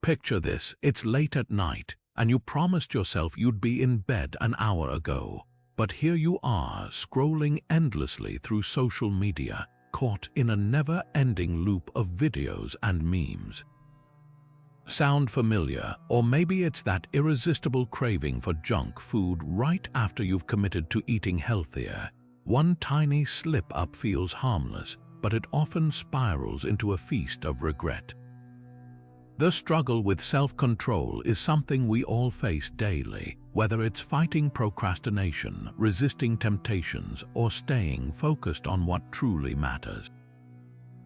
Picture this, it's late at night, and you promised yourself you'd be in bed an hour ago. But here you are, scrolling endlessly through social media, caught in a never-ending loop of videos and memes. Sound familiar? Or maybe it's that irresistible craving for junk food right after you've committed to eating healthier. One tiny slip-up feels harmless, but it often spirals into a feast of regret. The struggle with self-control is something we all face daily, whether it's fighting procrastination, resisting temptations, or staying focused on what truly matters.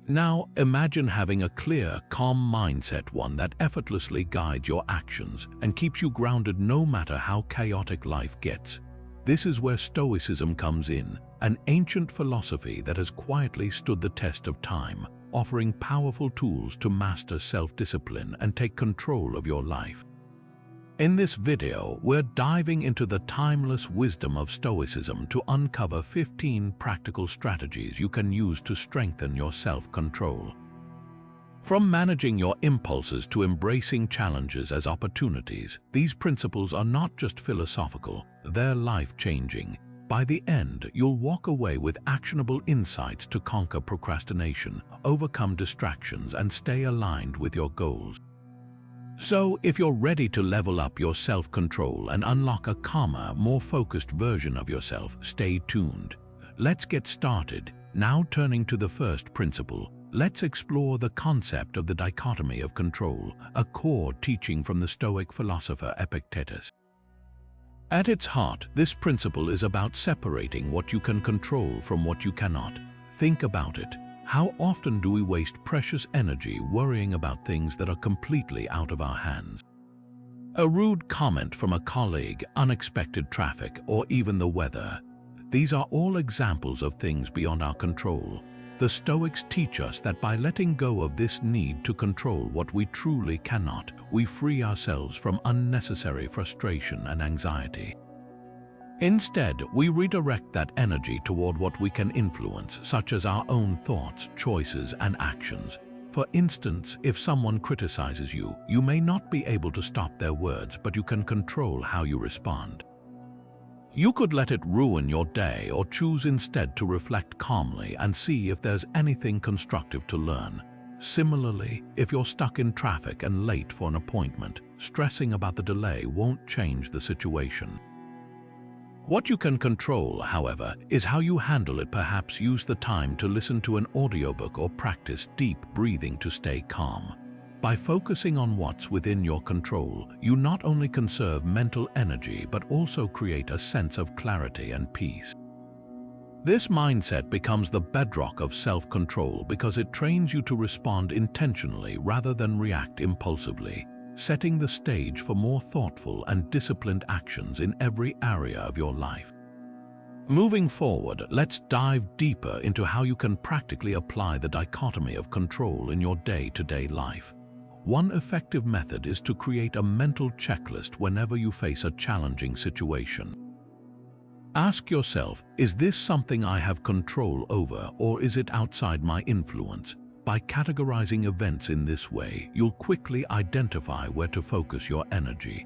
Now, imagine having a clear, calm mindset, one that effortlessly guides your actions and keeps you grounded no matter how chaotic life gets. This is where Stoicism comes in, an ancient philosophy that has quietly stood the test of time, offering powerful tools to master self-discipline and take control of your life. In this video, we're diving into the timeless wisdom of Stoicism to uncover 15 practical strategies you can use to strengthen your self-control. From managing your impulses to embracing challenges as opportunities, these principles are not just philosophical, they're life-changing. By the end, you'll walk away with actionable insights to conquer procrastination, overcome distractions, and stay aligned with your goals. So, if you're ready to level up your self-control and unlock a calmer, more focused version of yourself, stay tuned. Let's get started. Now, turning to the first principle, let's explore the concept of the dichotomy of control, a core teaching from the Stoic philosopher Epictetus. At its heart, this principle is about separating what you can control from what you cannot. Think about it. How often do we waste precious energy worrying about things that are completely out of our hands? A rude comment from a colleague, unexpected traffic, or even the weather. These are all examples of things beyond our control. The Stoics teach us that by letting go of this need to control what we truly cannot, we free ourselves from unnecessary frustration and anxiety. Instead, we redirect that energy toward what we can influence, such as our own thoughts, choices, and actions. For instance, if someone criticizes you, you may not be able to stop their words, but you can control how you respond. You could let it ruin your day or choose instead to reflect calmly and see if there's anything constructive to learn. Similarly, if you're stuck in traffic and late for an appointment, stressing about the delay won't change the situation. What you can control, however, is how you handle it. Perhaps use the time to listen to an audiobook or practice deep breathing to stay calm. By focusing on what's within your control, you not only conserve mental energy but also create a sense of clarity and peace. This mindset becomes the bedrock of self-control because it trains you to respond intentionally rather than react impulsively, setting the stage for more thoughtful and disciplined actions in every area of your life. Moving forward, let's dive deeper into how you can practically apply the dichotomy of control in your day-to-day life. One effective method is to create a mental checklist whenever you face a challenging situation. Ask yourself, is this something I have control over, or is it outside my influence? By categorizing events in this way, you'll quickly identify where to focus your energy.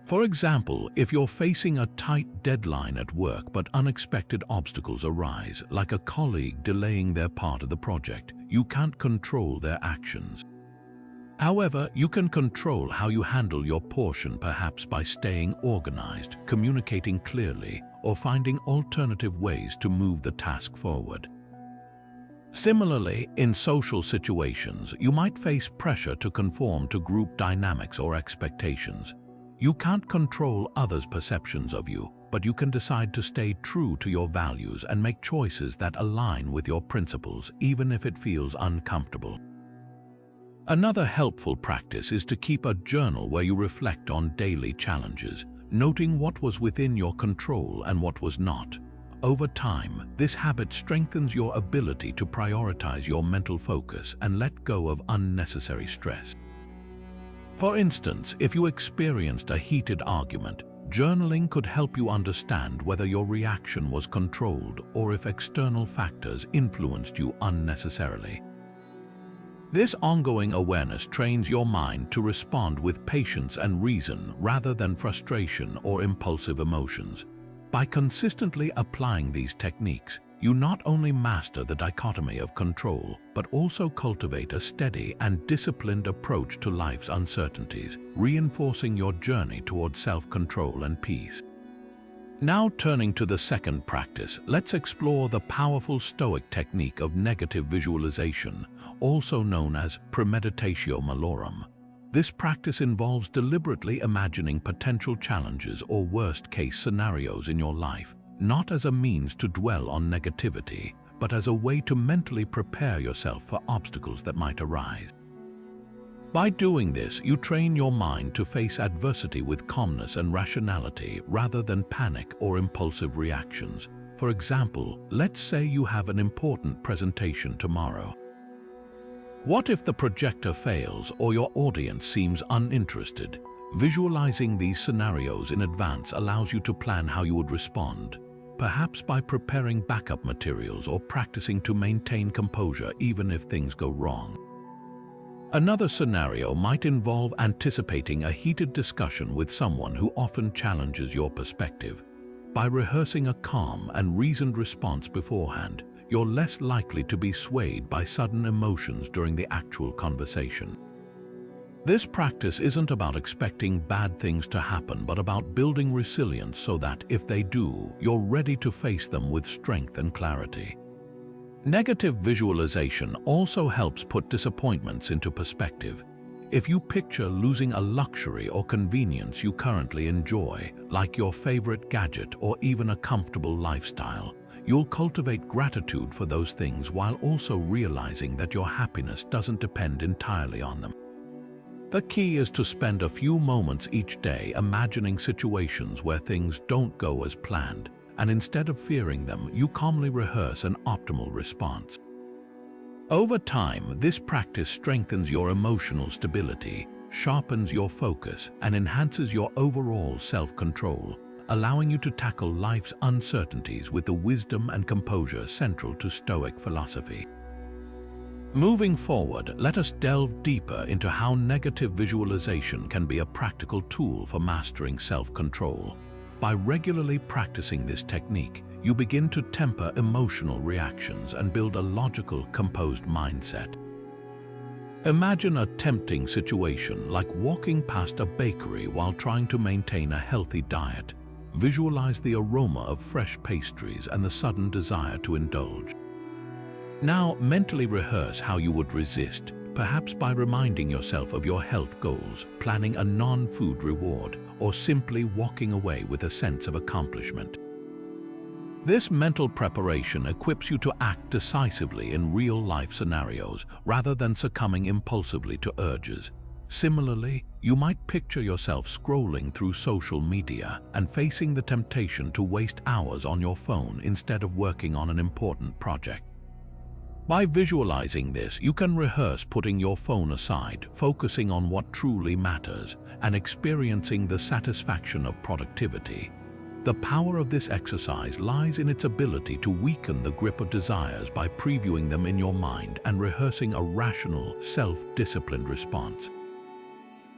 For example, if you're facing a tight deadline at work but unexpected obstacles arise, like a colleague delaying their part of the project, you can't control their actions. However, you can control how you handle your portion, perhaps by staying organized, communicating clearly, or finding alternative ways to move the task forward. Similarly, in social situations, you might face pressure to conform to group dynamics or expectations. You can't control others' perceptions of you, but you can decide to stay true to your values and make choices that align with your principles, even if it feels uncomfortable. Another helpful practice is to keep a journal where you reflect on daily challenges, noting what was within your control and what was not. Over time, this habit strengthens your ability to prioritize your mental focus and let go of unnecessary stress. For instance, if you experienced a heated argument, journaling could help you understand whether your reaction was controlled or if external factors influenced you unnecessarily. This ongoing awareness trains your mind to respond with patience and reason rather than frustration or impulsive emotions. By consistently applying these techniques, you not only master the dichotomy of control, but also cultivate a steady and disciplined approach to life's uncertainties, reinforcing your journey towards self-control and peace. Now turning to the second practice, let's explore the powerful Stoic technique of negative visualization, also known as premeditatio malorum. This practice involves deliberately imagining potential challenges or worst-case scenarios in your life, not as a means to dwell on negativity, but as a way to mentally prepare yourself for obstacles that might arise. By doing this, you train your mind to face adversity with calmness and rationality rather than panic or impulsive reactions. For example, let's say you have an important presentation tomorrow. What if the projector fails or your audience seems uninterested? Visualizing these scenarios in advance allows you to plan how you would respond, perhaps by preparing backup materials or practicing to maintain composure even if things go wrong. Another scenario might involve anticipating a heated discussion with someone who often challenges your perspective. By rehearsing a calm and reasoned response beforehand, you're less likely to be swayed by sudden emotions during the actual conversation. This practice isn't about expecting bad things to happen, but about building resilience so that, if they do, you're ready to face them with strength and clarity. Negative visualization also helps put disappointments into perspective. If you picture losing a luxury or convenience you currently enjoy, like your favorite gadget or even a comfortable lifestyle, you'll cultivate gratitude for those things while also realizing that your happiness doesn't depend entirely on them. The key is to spend a few moments each day imagining situations where things don't go as planned, and instead of fearing them, you calmly rehearse an optimal response. Over time, this practice strengthens your emotional stability, sharpens your focus, and enhances your overall self-control, allowing you to tackle life's uncertainties with the wisdom and composure central to Stoic philosophy. Moving forward, let us delve deeper into how negative visualization can be a practical tool for mastering self-control. By regularly practicing this technique, you begin to temper emotional reactions and build a logical, composed mindset. Imagine a tempting situation like walking past a bakery while trying to maintain a healthy diet. Visualize the aroma of fresh pastries and the sudden desire to indulge. Now, mentally rehearse how you would resist, perhaps by reminding yourself of your health goals, planning a non-food reward, or simply walking away with a sense of accomplishment. This mental preparation equips you to act decisively in real-life scenarios rather than succumbing impulsively to urges. Similarly, you might picture yourself scrolling through social media and facing the temptation to waste hours on your phone instead of working on an important project. By visualizing this, you can rehearse putting your phone aside, focusing on what truly matters, and experiencing the satisfaction of productivity. The power of this exercise lies in its ability to weaken the grip of desires by previewing them in your mind and rehearsing a rational, self-disciplined response.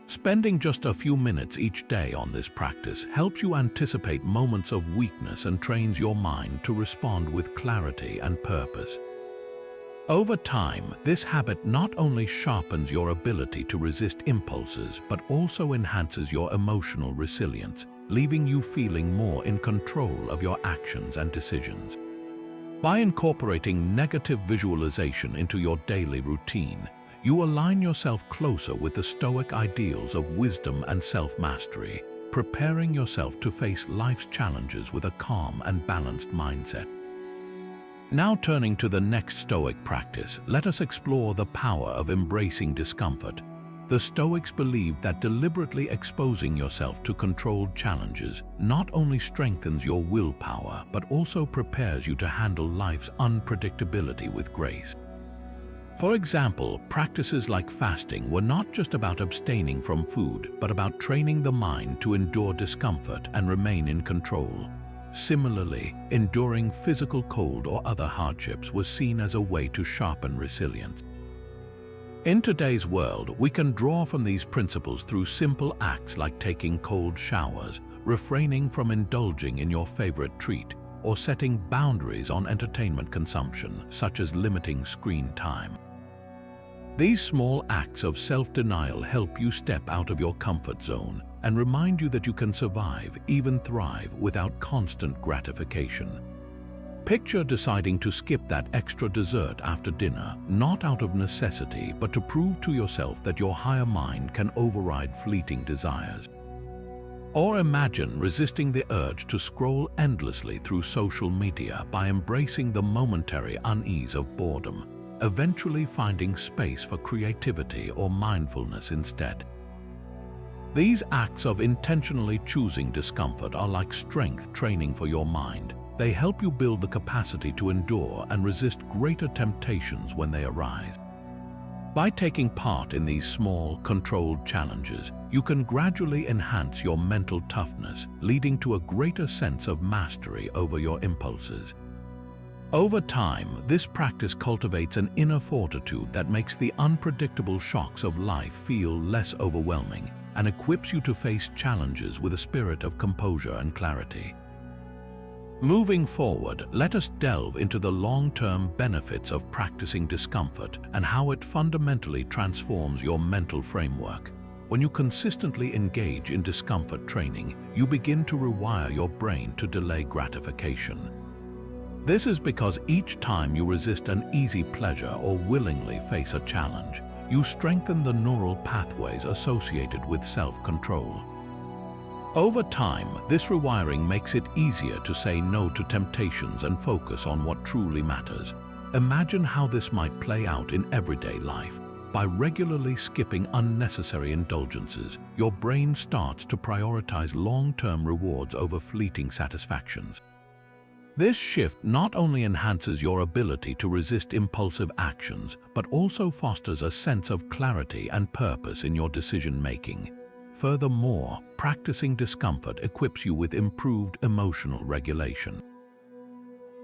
Spending just a few minutes each day on this practice helps you anticipate moments of weakness and trains your mind to respond with clarity and purpose. Over time, this habit not only sharpens your ability to resist impulses, but also enhances your emotional resilience, leaving you feeling more in control of your actions and decisions. By incorporating negative visualization into your daily routine, you align yourself closer with the Stoic ideals of wisdom and self-mastery, preparing yourself to face life's challenges with a calm and balanced mindset. Now turning to the next Stoic practice, let us explore the power of embracing discomfort. The Stoics believed that deliberately exposing yourself to controlled challenges not only strengthens your willpower, but also prepares you to handle life's unpredictability with grace. For example, practices like fasting were not just about abstaining from food, but about training the mind to endure discomfort and remain in control. Similarly, enduring physical cold or other hardships was seen as a way to sharpen resilience. In today's world, we can draw from these principles through simple acts like taking cold showers, refraining from indulging in your favorite treat, or setting boundaries on entertainment consumption, such as limiting screen time. These small acts of self-denial help you step out of your comfort zone and remind you that you can survive, even thrive, without constant gratification. Picture deciding to skip that extra dessert after dinner, not out of necessity, but to prove to yourself that your higher mind can override fleeting desires. Or imagine resisting the urge to scroll endlessly through social media by embracing the momentary unease of boredom, eventually finding space for creativity or mindfulness instead. These acts of intentionally choosing discomfort are like strength training for your mind. They help you build the capacity to endure and resist greater temptations when they arise. By taking part in these small, controlled challenges, you can gradually enhance your mental toughness, leading to a greater sense of mastery over your impulses. Over time, this practice cultivates an inner fortitude that makes the unpredictable shocks of life feel less overwhelming and equips you to face challenges with a spirit of composure and clarity. Moving forward, let us delve into the long-term benefits of practicing discomfort and how it fundamentally transforms your mental framework. When you consistently engage in discomfort training, you begin to rewire your brain to delay gratification. This is because each time you resist an easy pleasure or willingly face a challenge, you strengthen the neural pathways associated with self-control. Over time, this rewiring makes it easier to say no to temptations and focus on what truly matters. Imagine how this might play out in everyday life. By regularly skipping unnecessary indulgences, your brain starts to prioritize long-term rewards over fleeting satisfactions. This shift not only enhances your ability to resist impulsive actions, but also fosters a sense of clarity and purpose in your decision-making. Furthermore, practicing discomfort equips you with improved emotional regulation.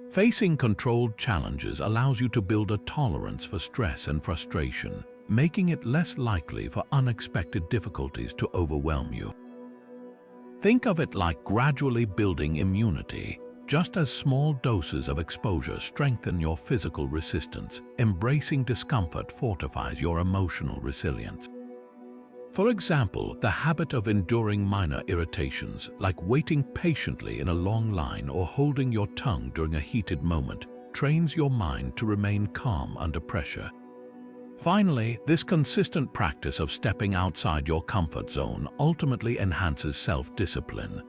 Facing controlled challenges allows you to build a tolerance for stress and frustration, making it less likely for unexpected difficulties to overwhelm you. Think of it like gradually building immunity. Just as small doses of exposure strengthen your physical resistance, embracing discomfort fortifies your emotional resilience. For example, the habit of enduring minor irritations, like waiting patiently in a long line or holding your tongue during a heated moment, trains your mind to remain calm under pressure. Finally, this consistent practice of stepping outside your comfort zone ultimately enhances self-discipline.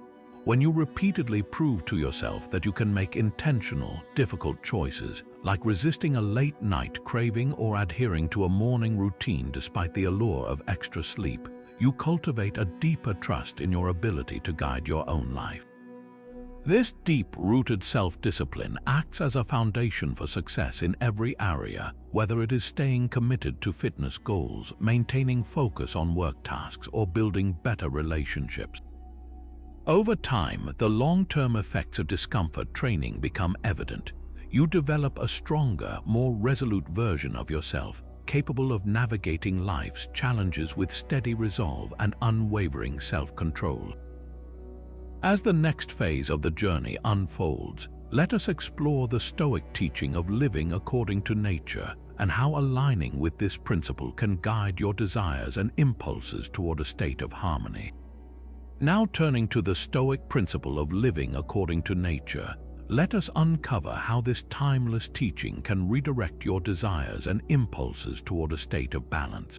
When you repeatedly prove to yourself that you can make intentional, difficult choices, like resisting a late-night craving or adhering to a morning routine despite the allure of extra sleep, you cultivate a deeper trust in your ability to guide your own life. This deep-rooted self-discipline acts as a foundation for success in every area, whether it is staying committed to fitness goals, maintaining focus on work tasks, or building better relationships. Over time, the long-term effects of discomfort training become evident. You develop a stronger, more resolute version of yourself, capable of navigating life's challenges with steady resolve and unwavering self-control. As the next phase of the journey unfolds, let us explore the Stoic teaching of living according to nature and how aligning with this principle can guide your desires and impulses toward a state of harmony. Now turning to the Stoic principle of living according to nature, let us uncover how this timeless teaching can redirect your desires and impulses toward a state of balance.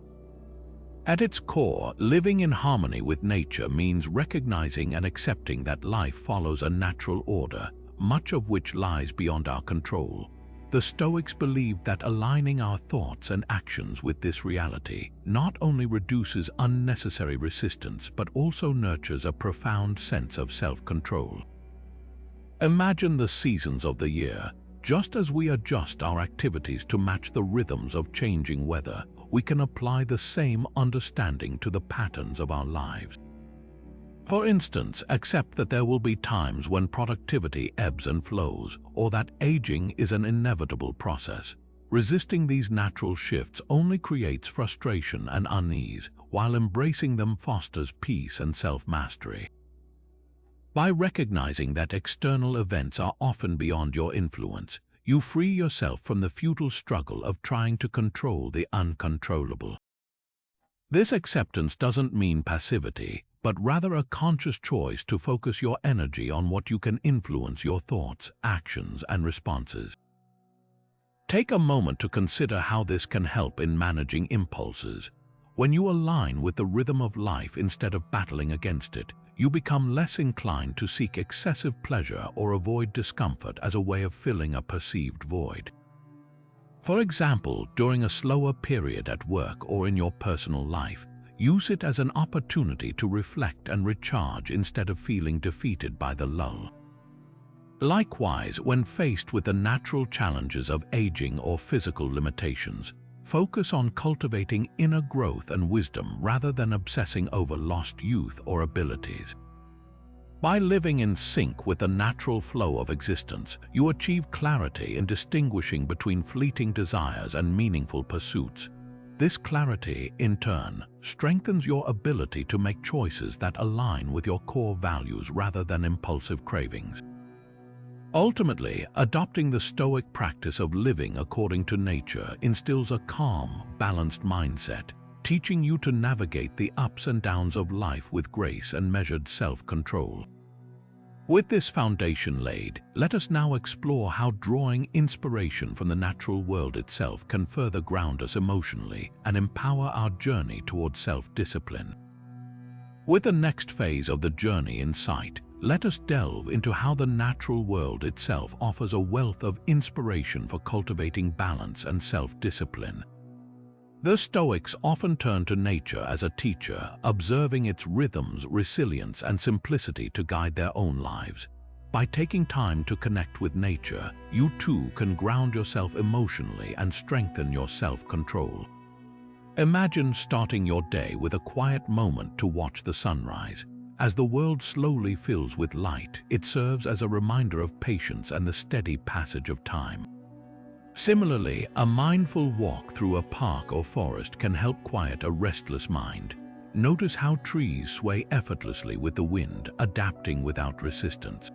At its core, living in harmony with nature means recognizing and accepting that life follows a natural order, much of which lies beyond our control. The Stoics believed that aligning our thoughts and actions with this reality not only reduces unnecessary resistance but also nurtures a profound sense of self-control. Imagine the seasons of the year. Just as we adjust our activities to match the rhythms of changing weather, we can apply the same understanding to the patterns of our lives. For instance, accept that there will be times when productivity ebbs and flows, or that aging is an inevitable process. Resisting these natural shifts only creates frustration and unease, while embracing them fosters peace and self-mastery. By recognizing that external events are often beyond your influence, you free yourself from the futile struggle of trying to control the uncontrollable. This acceptance doesn't mean passivity, but rather a conscious choice to focus your energy on what you can influence: your thoughts, actions, and responses. Take a moment to consider how this can help in managing impulses. When you align with the rhythm of life instead of battling against it, you become less inclined to seek excessive pleasure or avoid discomfort as a way of filling a perceived void. For example, during a slower period at work or in your personal life, use it as an opportunity to reflect and recharge instead of feeling defeated by the lull. Likewise, when faced with the natural challenges of aging or physical limitations, focus on cultivating inner growth and wisdom rather than obsessing over lost youth or abilities. By living in sync with the natural flow of existence, you achieve clarity in distinguishing between fleeting desires and meaningful pursuits. This clarity, in turn, strengthens your ability to make choices that align with your core values rather than impulsive cravings. Ultimately, adopting the Stoic practice of living according to nature instills a calm, balanced mindset, teaching you to navigate the ups and downs of life with grace and measured self-control. With this foundation laid, let us now explore how drawing inspiration from the natural world itself can further ground us emotionally and empower our journey towards self-discipline. With the next phase of the journey in sight, let us delve into how the natural world itself offers a wealth of inspiration for cultivating balance and self-discipline. The Stoics often turn to nature as a teacher, observing its rhythms, resilience, and simplicity to guide their own lives. By taking time to connect with nature, you too can ground yourself emotionally and strengthen your self-control. Imagine starting your day with a quiet moment to watch the sunrise. As the world slowly fills with light, it serves as a reminder of patience and the steady passage of time. Similarly, a mindful walk through a park or forest can help quiet a restless mind. Notice how trees sway effortlessly with the wind, adapting without resistance.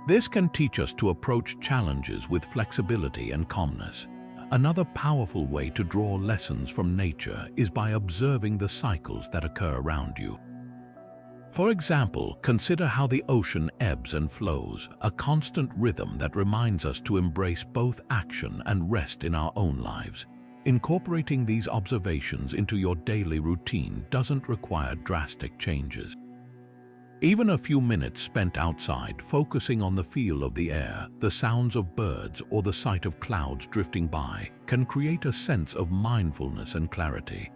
This can teach us to approach challenges with flexibility and calmness. Another powerful way to draw lessons from nature is by observing the cycles that occur around you. For example, consider how the ocean ebbs and flows, a constant rhythm that reminds us to embrace both action and rest in our own lives. Incorporating these observations into your daily routine doesn't require drastic changes. Even a few minutes spent outside, focusing on the feel of the air, the sounds of birds, or the sight of clouds drifting by, can create a sense of mindfulness and clarity.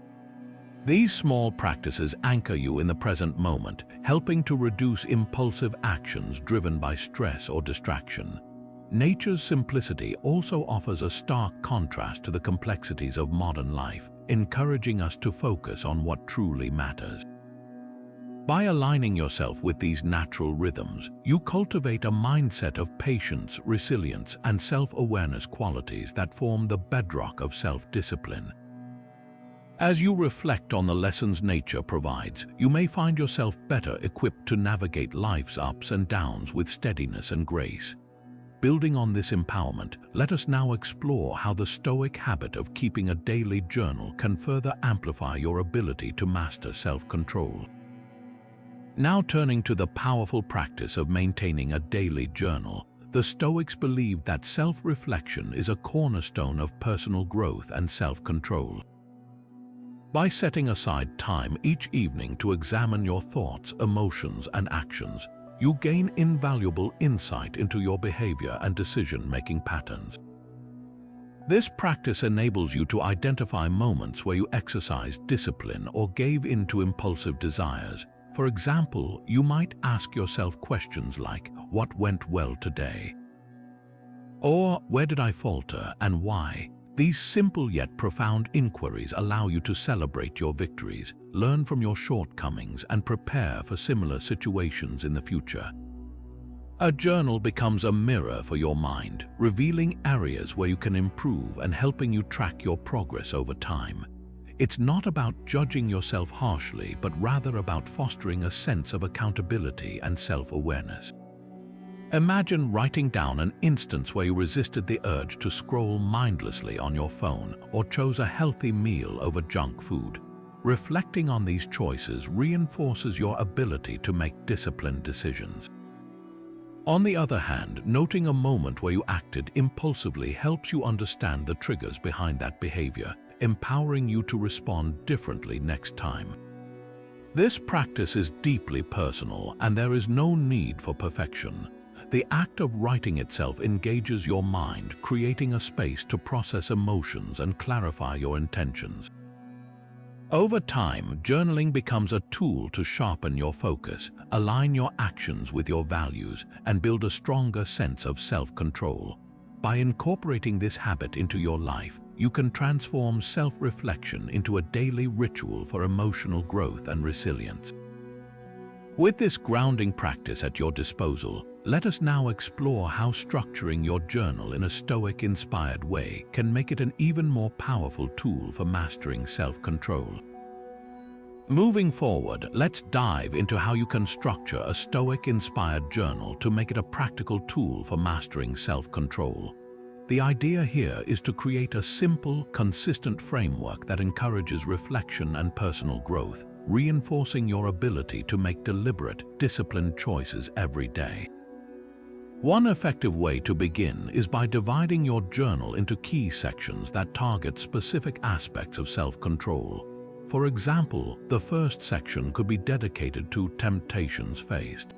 These small practices anchor you in the present moment, helping to reduce impulsive actions driven by stress or distraction. Nature's simplicity also offers a stark contrast to the complexities of modern life, encouraging us to focus on what truly matters. By aligning yourself with these natural rhythms, you cultivate a mindset of patience, resilience, and self-awareness, qualities that form the bedrock of self-discipline. As you reflect on the lessons nature provides, you may find yourself better equipped to navigate life's ups and downs with steadiness and grace. Building on this empowerment, let us now explore how the Stoic habit of keeping a daily journal can further amplify your ability to master self-control. Now turning to the powerful practice of maintaining a daily journal, the Stoics believe that self-reflection is a cornerstone of personal growth and self-control. By setting aside time each evening to examine your thoughts, emotions, and actions, you gain invaluable insight into your behavior and decision-making patterns. This practice enables you to identify moments where you exercised discipline or gave in to impulsive desires. For example, you might ask yourself questions like, "What went well today?" Or, "Where did I falter and why?" These simple yet profound inquiries allow you to celebrate your victories, learn from your shortcomings, and prepare for similar situations in the future. A journal becomes a mirror for your mind, revealing areas where you can improve and helping you track your progress over time. It's not about judging yourself harshly, but rather about fostering a sense of accountability and self-awareness. Imagine writing down an instance where you resisted the urge to scroll mindlessly on your phone or chose a healthy meal over junk food. Reflecting on these choices reinforces your ability to make disciplined decisions. On the other hand, noting a moment where you acted impulsively helps you understand the triggers behind that behavior, empowering you to respond differently next time. This practice is deeply personal, and there is no need for perfection. The act of writing itself engages your mind, creating a space to process emotions and clarify your intentions. Over time, journaling becomes a tool to sharpen your focus, align your actions with your values, and build a stronger sense of self-control. By incorporating this habit into your life, you can transform self-reflection into a daily ritual for emotional growth and resilience. With this grounding practice at your disposal, let us now explore how structuring your journal in a Stoic-inspired way can make it an even more powerful tool for mastering self-control. Moving forward, let's dive into how you can structure a Stoic-inspired journal to make it a practical tool for mastering self-control. The idea here is to create a simple, consistent framework that encourages reflection and personal growth, reinforcing your ability to make deliberate, disciplined choices every day. One effective way to begin is by dividing your journal into key sections that target specific aspects of self-control. For example, the first section could be dedicated to temptations faced.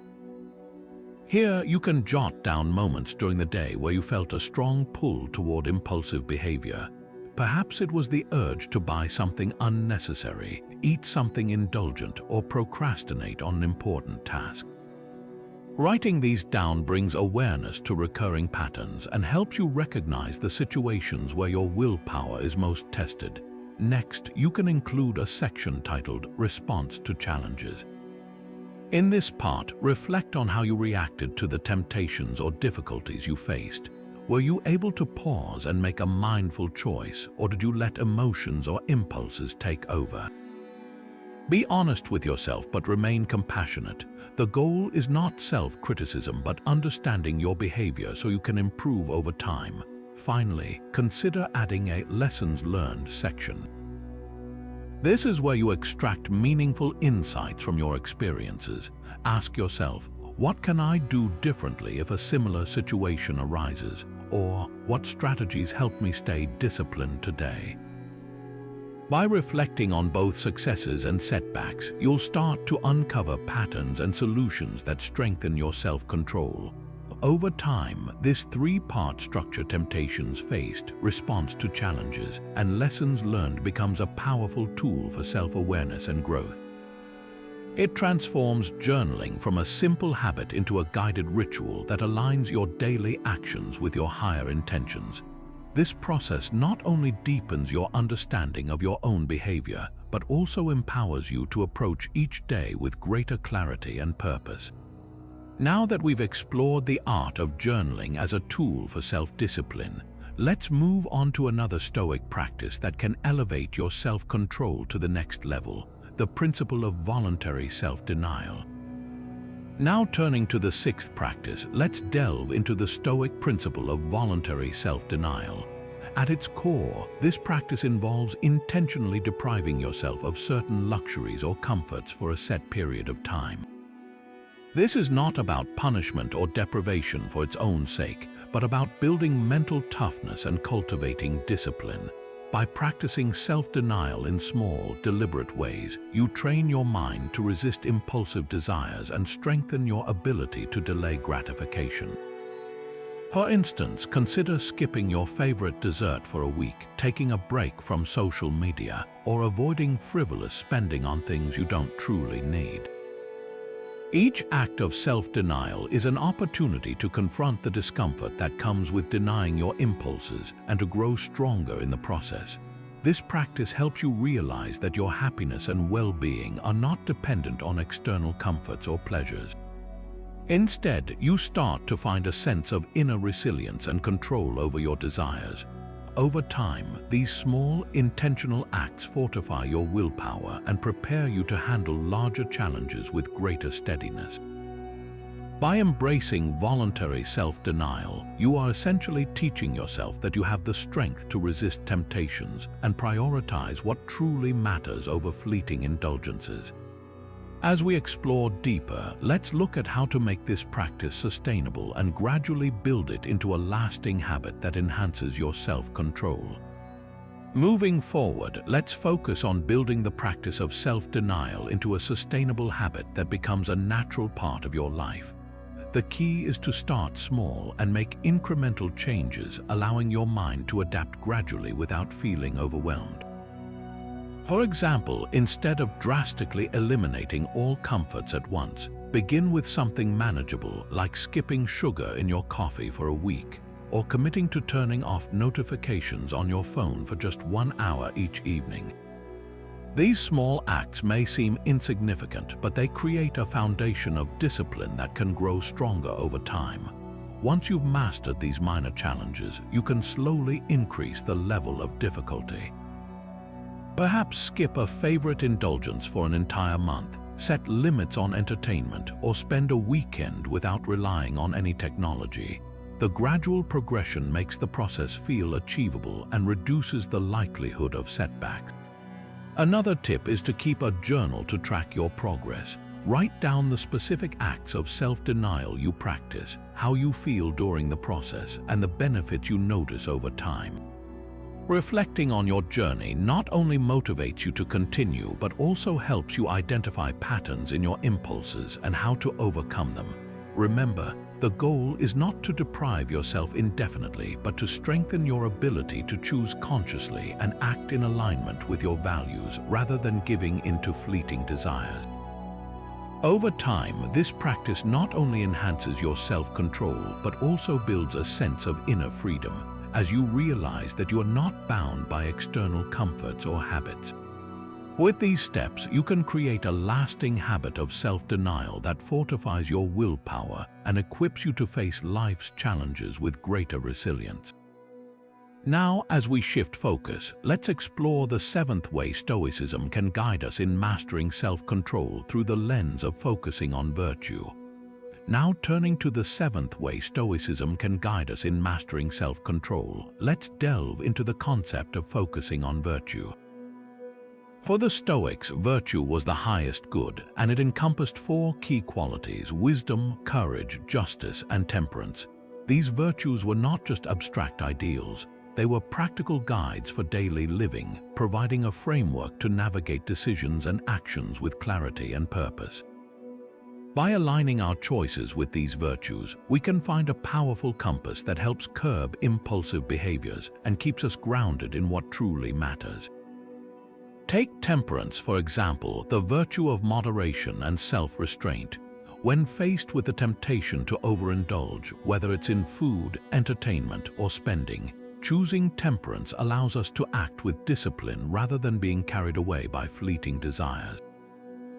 Here, you can jot down moments during the day where you felt a strong pull toward impulsive behavior. Perhaps it was the urge to buy something unnecessary, eat something indulgent, or procrastinate on an important task. Writing these down brings awareness to recurring patterns and helps you recognize the situations where your willpower is most tested. Next, you can include a section titled Response to Challenges. In this part, reflect on how you reacted to the temptations or difficulties you faced. Were you able to pause and make a mindful choice, or did you let emotions or impulses take over? Be honest with yourself but remain compassionate. The goal is not self-criticism but understanding your behavior so you can improve over time. Finally, consider adding a lessons learned section. This is where you extract meaningful insights from your experiences. Ask yourself, what can I do differently if a similar situation arises? Or what strategies help me stay disciplined today? By reflecting on both successes and setbacks, you'll start to uncover patterns and solutions that strengthen your self-control. Over time, this three-part structure, temptations faced, response to challenges, and lessons learned, becomes a powerful tool for self-awareness and growth. It transforms journaling from a simple habit into a guided ritual that aligns your daily actions with your higher intentions. This process not only deepens your understanding of your own behavior, but also empowers you to approach each day with greater clarity and purpose. Now that we've explored the art of journaling as a tool for self-discipline, let's move on to another Stoic practice that can elevate your self-control to the next level, the principle of voluntary self-denial. Now turning to the sixth practice, let's delve into the Stoic principle of voluntary self-denial. At its core, this practice involves intentionally depriving yourself of certain luxuries or comforts for a set period of time. This is not about punishment or deprivation for its own sake, but about building mental toughness and cultivating discipline. By practicing self-denial in small, deliberate ways, you train your mind to resist impulsive desires and strengthen your ability to delay gratification. For instance, consider skipping your favorite dessert for a week, taking a break from social media, or avoiding frivolous spending on things you don't truly need. Each act of self-denial is an opportunity to confront the discomfort that comes with denying your impulses and to grow stronger in the process. This practice helps you realize that your happiness and well-being are not dependent on external comforts or pleasures. Instead, you start to find a sense of inner resilience and control over your desires. Over time, these small, intentional acts fortify your willpower and prepare you to handle larger challenges with greater steadiness. By embracing voluntary self-denial, you are essentially teaching yourself that you have the strength to resist temptations and prioritize what truly matters over fleeting indulgences. As we explore deeper, let's look at how to make this practice sustainable and gradually build it into a lasting habit that enhances your self-control. Moving forward, let's focus on building the practice of self-denial into a sustainable habit that becomes a natural part of your life. The key is to start small and make incremental changes, allowing your mind to adapt gradually without feeling overwhelmed. For example, instead of drastically eliminating all comforts at once, begin with something manageable like skipping sugar in your coffee for a week, or committing to turning off notifications on your phone for just 1 hour each evening. These small acts may seem insignificant, but they create a foundation of discipline that can grow stronger over time. Once you've mastered these minor challenges, you can slowly increase the level of difficulty. Perhaps skip a favorite indulgence for an entire month, set limits on entertainment, or spend a weekend without relying on any technology. The gradual progression makes the process feel achievable and reduces the likelihood of setbacks. Another tip is to keep a journal to track your progress. Write down the specific acts of self-denial you practice, how you feel during the process, and the benefits you notice over time. Reflecting on your journey not only motivates you to continue, but also helps you identify patterns in your impulses and how to overcome them. Remember, the goal is not to deprive yourself indefinitely, but to strengthen your ability to choose consciously and act in alignment with your values rather than giving into fleeting desires. Over time, this practice not only enhances your self-control, but also builds a sense of inner freedom, as you realize that you are not bound by external comforts or habits. With these steps, you can create a lasting habit of self-denial that fortifies your willpower and equips you to face life's challenges with greater resilience. Now, as we shift focus, let's explore the 7th way Stoicism can guide us in mastering self-control through the lens of focusing on virtue. Now, turning to the 7th way Stoicism can guide us in mastering self-control, let's delve into the concept of focusing on virtue. For the Stoics, virtue was the highest good, and it encompassed 4 key qualities: wisdom, courage, justice, and temperance. These virtues were not just abstract ideals, they were practical guides for daily living, providing a framework to navigate decisions and actions with clarity and purpose. By aligning our choices with these virtues, we can find a powerful compass that helps curb impulsive behaviors and keeps us grounded in what truly matters. Take temperance, for example, the virtue of moderation and self-restraint. When faced with the temptation to overindulge, whether it's in food, entertainment, or spending, choosing temperance allows us to act with discipline rather than being carried away by fleeting desires.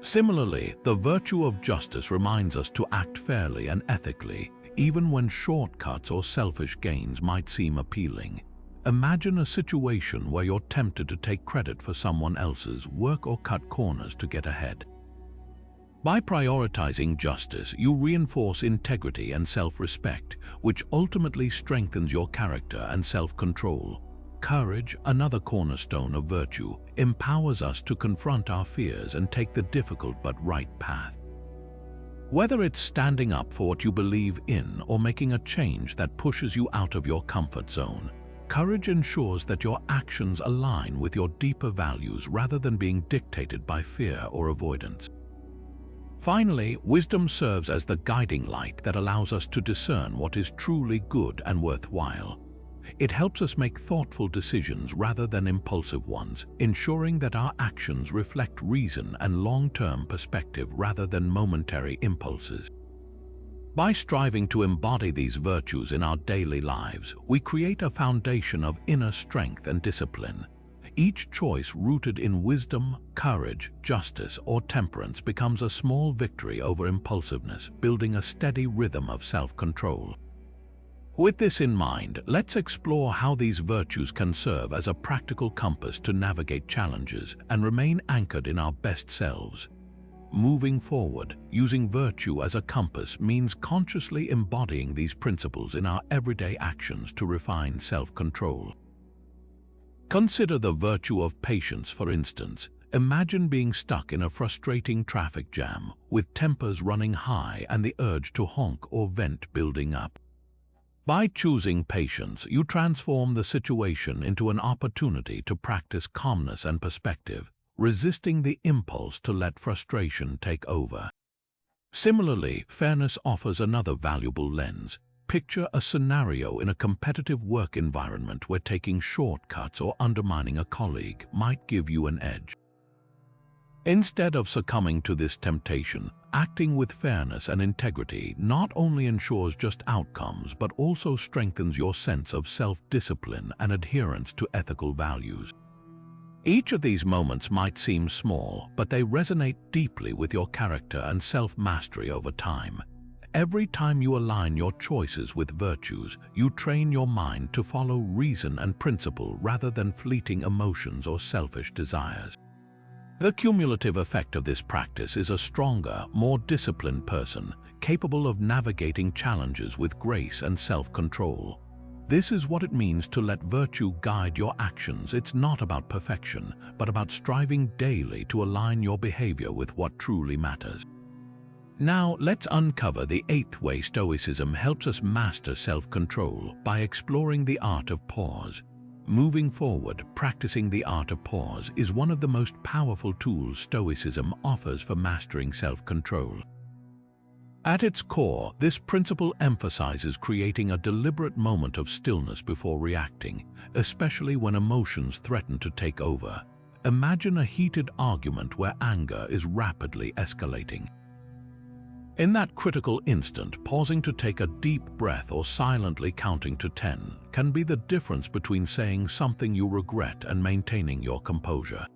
Similarly, the virtue of justice reminds us to act fairly and ethically, even when shortcuts or selfish gains might seem appealing. Imagine a situation where you're tempted to take credit for someone else's work or cut corners to get ahead. By prioritizing justice, you reinforce integrity and self-respect, which ultimately strengthens your character and self-control. Courage, another cornerstone of virtue, empowers us to confront our fears and take the difficult but right path. Whether it's standing up for what you believe in or making a change that pushes you out of your comfort zone, courage ensures that your actions align with your deeper values rather than being dictated by fear or avoidance. Finally, wisdom serves as the guiding light that allows us to discern what is truly good and worthwhile. It helps us make thoughtful decisions rather than impulsive ones, ensuring that our actions reflect reason and long-term perspective rather than momentary impulses. By striving to embody these virtues in our daily lives, we create a foundation of inner strength and discipline. each choice rooted in wisdom, courage, justice, or temperance becomes a small victory over impulsiveness, building a steady rhythm of self-control. With this in mind, let's explore how these virtues can serve as a practical compass to navigate challenges and remain anchored in our best selves. Moving forward, using virtue as a compass means consciously embodying these principles in our everyday actions to refine self-control. Consider the virtue of patience, for instance. Imagine being stuck in a frustrating traffic jam, with tempers running high and the urge to honk or vent building up. By choosing patience, you transform the situation into an opportunity to practice calmness and perspective, resisting the impulse to let frustration take over. Similarly, fairness offers another valuable lens. Picture a scenario in a competitive work environment where taking shortcuts or undermining a colleague might give you an edge. Instead of succumbing to this temptation, acting with fairness and integrity not only ensures just outcomes but also strengthens your sense of self-discipline and adherence to ethical values. Each of these moments might seem small, but they resonate deeply with your character and self-mastery over time. Every time you align your choices with virtues, you train your mind to follow reason and principle rather than fleeting emotions or selfish desires. The cumulative effect of this practice is a stronger, more disciplined person, capable of navigating challenges with grace and self-control. This is what it means to let virtue guide your actions. It's not about perfection, but about striving daily to align your behavior with what truly matters. Now, let's uncover the 8th way Stoicism helps us master self-control by exploring the art of pause. Moving forward, practicing the art of pause is one of the most powerful tools Stoicism offers for mastering self-control. At its core, this principle emphasizes creating a deliberate moment of stillness before reacting, especially when emotions threaten to take over. Imagine a heated argument where anger is rapidly escalating. In that critical instant, pausing to take a deep breath or silently counting to 10 can be the difference between saying something you regret and maintaining your composure.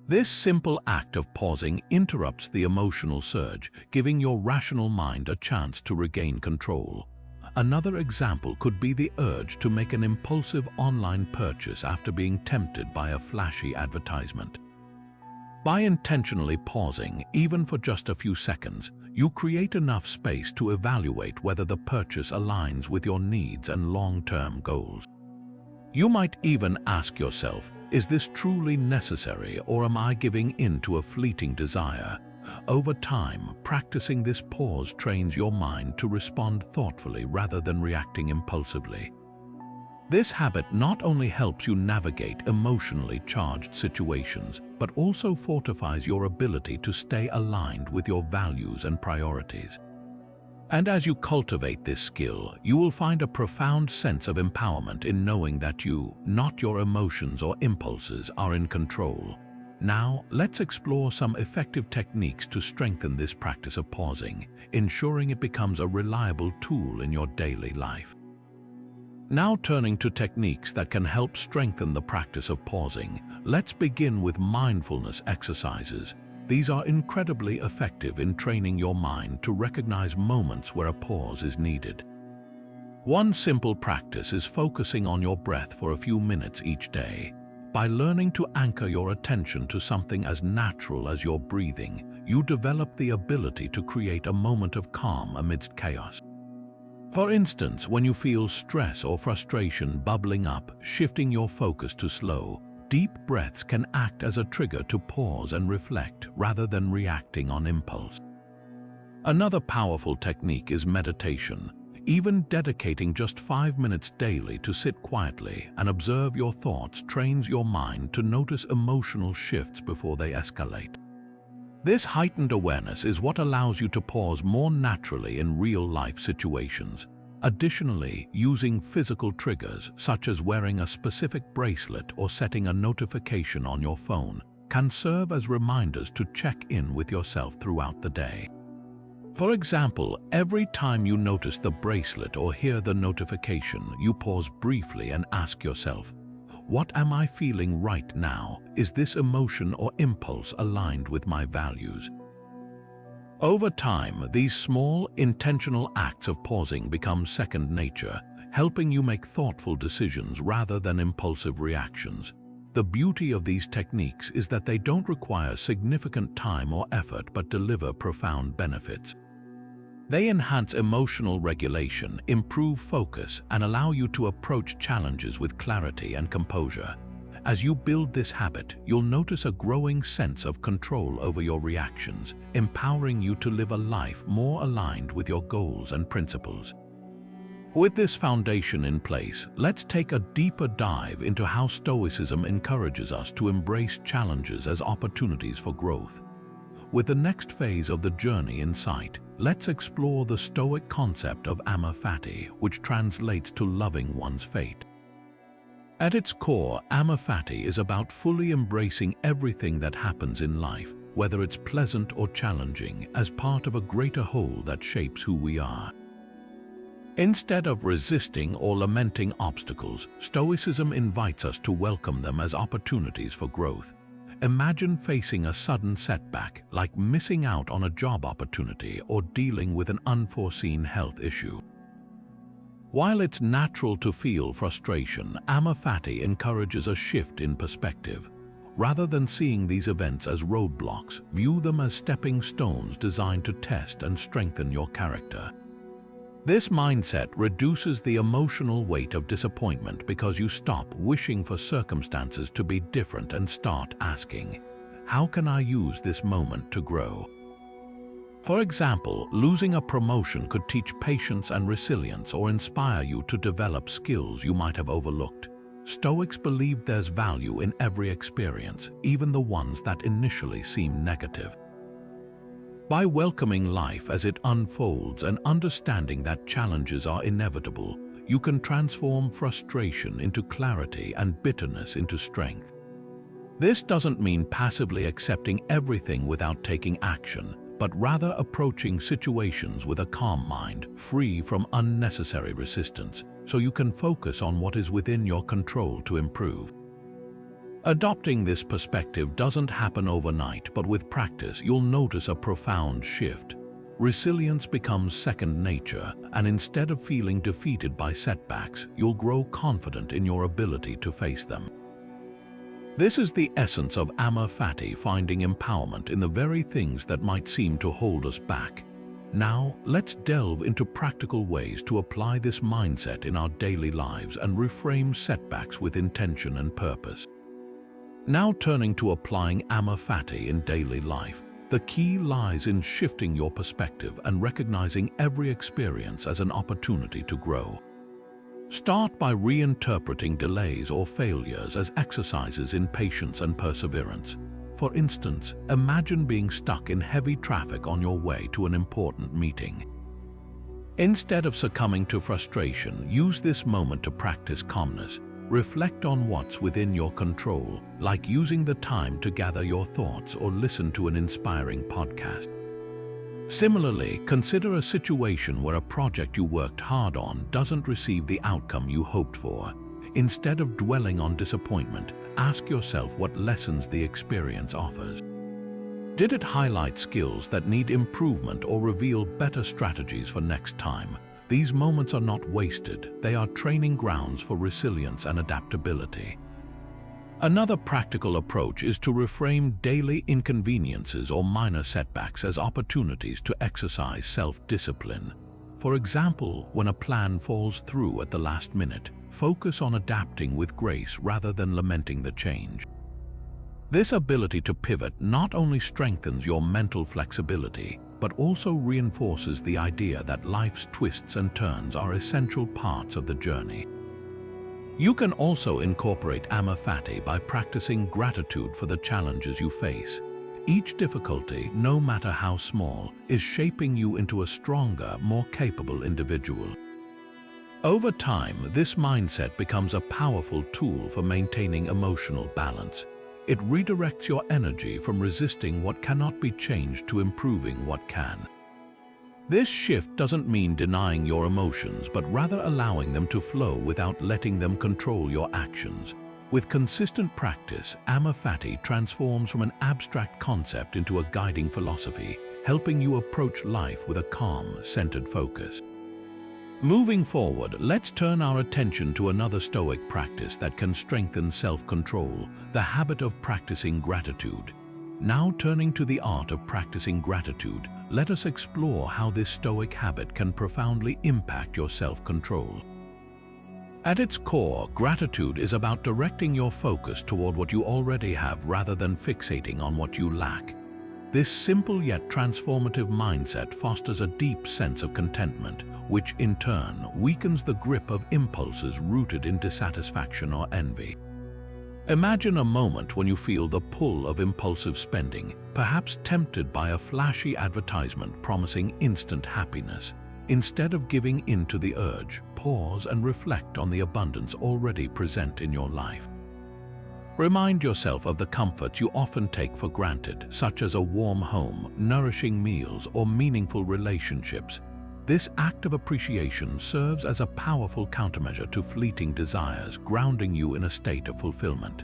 This simple act of pausing interrupts the emotional surge, giving your rational mind a chance to regain control. Another example could be the urge to make an impulsive online purchase after being tempted by a flashy advertisement. By intentionally pausing, even for just a few seconds, you create enough space to evaluate whether the purchase aligns with your needs and long-term goals. You might even ask yourself, is this truly necessary, or am I giving in to a fleeting desire? Over time, practicing this pause trains your mind to respond thoughtfully rather than reacting impulsively. This habit not only helps you navigate emotionally charged situations, but also fortifies your ability to stay aligned with your values and priorities. And as you cultivate this skill, you will find a profound sense of empowerment in knowing that you, not your emotions or impulses, are in control. Now, let's explore some effective techniques to strengthen this practice of pausing, ensuring it becomes a reliable tool in your daily life. Now turning to techniques that can help strengthen the practice of pausing, let's begin with mindfulness exercises. These are incredibly effective in training your mind to recognize moments where a pause is needed. One simple practice is focusing on your breath for a few minutes each day. By learning to anchor your attention to something as natural as your breathing, you develop the ability to create a moment of calm amidst chaos. For instance, when you feel stress or frustration bubbling up, shifting your focus to slow, deep breaths can act as a trigger to pause and reflect rather than reacting on impulse. Another powerful technique is meditation. Even dedicating just 5 minutes daily to sit quietly and observe your thoughts trains your mind to notice emotional shifts before they escalate. This heightened awareness is what allows you to pause more naturally in real-life situations. Additionally, using physical triggers, such as wearing a specific bracelet or setting a notification on your phone, can serve as reminders to check in with yourself throughout the day. For example, every time you notice the bracelet or hear the notification, you pause briefly and ask yourself, what am I feeling right now? Is this emotion or impulse aligned with my values? Over time, these small, intentional acts of pausing become second nature, helping you make thoughtful decisions rather than impulsive reactions. The beauty of these techniques is that they don't require significant time or effort but deliver profound benefits. They enhance emotional regulation, improve focus, and allow you to approach challenges with clarity and composure. As you build this habit, you'll notice a growing sense of control over your reactions, empowering you to live a life more aligned with your goals and principles. With this foundation in place, let's take a deeper dive into how Stoicism encourages us to embrace challenges as opportunities for growth. With the next phase of the journey in sight, let's explore the Stoic concept of amor fati, which translates to loving one's fate. At its core, amor fati is about fully embracing everything that happens in life, whether it's pleasant or challenging, as part of a greater whole that shapes who we are. Instead of resisting or lamenting obstacles, Stoicism invites us to welcome them as opportunities for growth. Imagine facing a sudden setback, like missing out on a job opportunity or dealing with an unforeseen health issue. While it's natural to feel frustration, amor fati encourages a shift in perspective. Rather than seeing these events as roadblocks, view them as stepping stones designed to test and strengthen your character. This mindset reduces the emotional weight of disappointment because you stop wishing for circumstances to be different and start asking, how can I use this moment to grow? For example, losing a promotion could teach patience and resilience or inspire you to develop skills you might have overlooked. Stoics believe there's value in every experience, even the ones that initially seem negative. By welcoming life as it unfolds and understanding that challenges are inevitable, you can transform frustration into clarity and bitterness into strength. This doesn't mean passively accepting everything without taking action, but rather approaching situations with a calm mind, free from unnecessary resistance, so you can focus on what is within your control to improve. Adopting this perspective doesn't happen overnight, but with practice, you'll notice a profound shift. Resilience becomes second nature, and instead of feeling defeated by setbacks, you'll grow confident in your ability to face them. This is the essence of amor fati, finding empowerment in the very things that might seem to hold us back. Now, let's delve into practical ways to apply this mindset in our daily lives and reframe setbacks with intention and purpose. Now turning to applying amor fati in daily life, the key lies in shifting your perspective and recognizing every experience as an opportunity to grow. Start by reinterpreting delays or failures as exercises in patience and perseverance. For instance, imagine being stuck in heavy traffic on your way to an important meeting. Instead of succumbing to frustration, use this moment to practice calmness. Reflect on what's within your control, like using the time to gather your thoughts or listen to an inspiring podcast. Similarly, consider a situation where a project you worked hard on doesn't receive the outcome you hoped for. Instead of dwelling on disappointment, ask yourself what lessons the experience offers. Did it highlight skills that need improvement or reveal better strategies for next time? These moments are not wasted, they are training grounds for resilience and adaptability. Another practical approach is to reframe daily inconveniences or minor setbacks as opportunities to exercise self-discipline. For example, when a plan falls through at the last minute, focus on adapting with grace rather than lamenting the change. This ability to pivot not only strengthens your mental flexibility, but also reinforces the idea that life's twists and turns are essential parts of the journey. You can also incorporate amor fati by practicing gratitude for the challenges you face. Each difficulty, no matter how small, is shaping you into a stronger, more capable individual. Over time, this mindset becomes a powerful tool for maintaining emotional balance. It redirects your energy from resisting what cannot be changed to improving what can. This shift doesn't mean denying your emotions, but rather allowing them to flow without letting them control your actions. With consistent practice, amor fati transforms from an abstract concept into a guiding philosophy, helping you approach life with a calm, centered focus. Moving forward, let's turn our attention to another Stoic practice that can strengthen self-control, the habit of practicing gratitude. Now turning to the art of practicing gratitude, let us explore how this Stoic habit can profoundly impact your self-control. At its core, gratitude is about directing your focus toward what you already have rather than fixating on what you lack. This simple yet transformative mindset fosters a deep sense of contentment, which in turn weakens the grip of impulses rooted in dissatisfaction or envy. Imagine a moment when you feel the pull of impulsive spending, perhaps tempted by a flashy advertisement promising instant happiness. Instead of giving in to the urge, pause and reflect on the abundance already present in your life. Remind yourself of the comforts you often take for granted, such as a warm home, nourishing meals, or meaningful relationships. This act of appreciation serves as a powerful countermeasure to fleeting desires, grounding you in a state of fulfillment.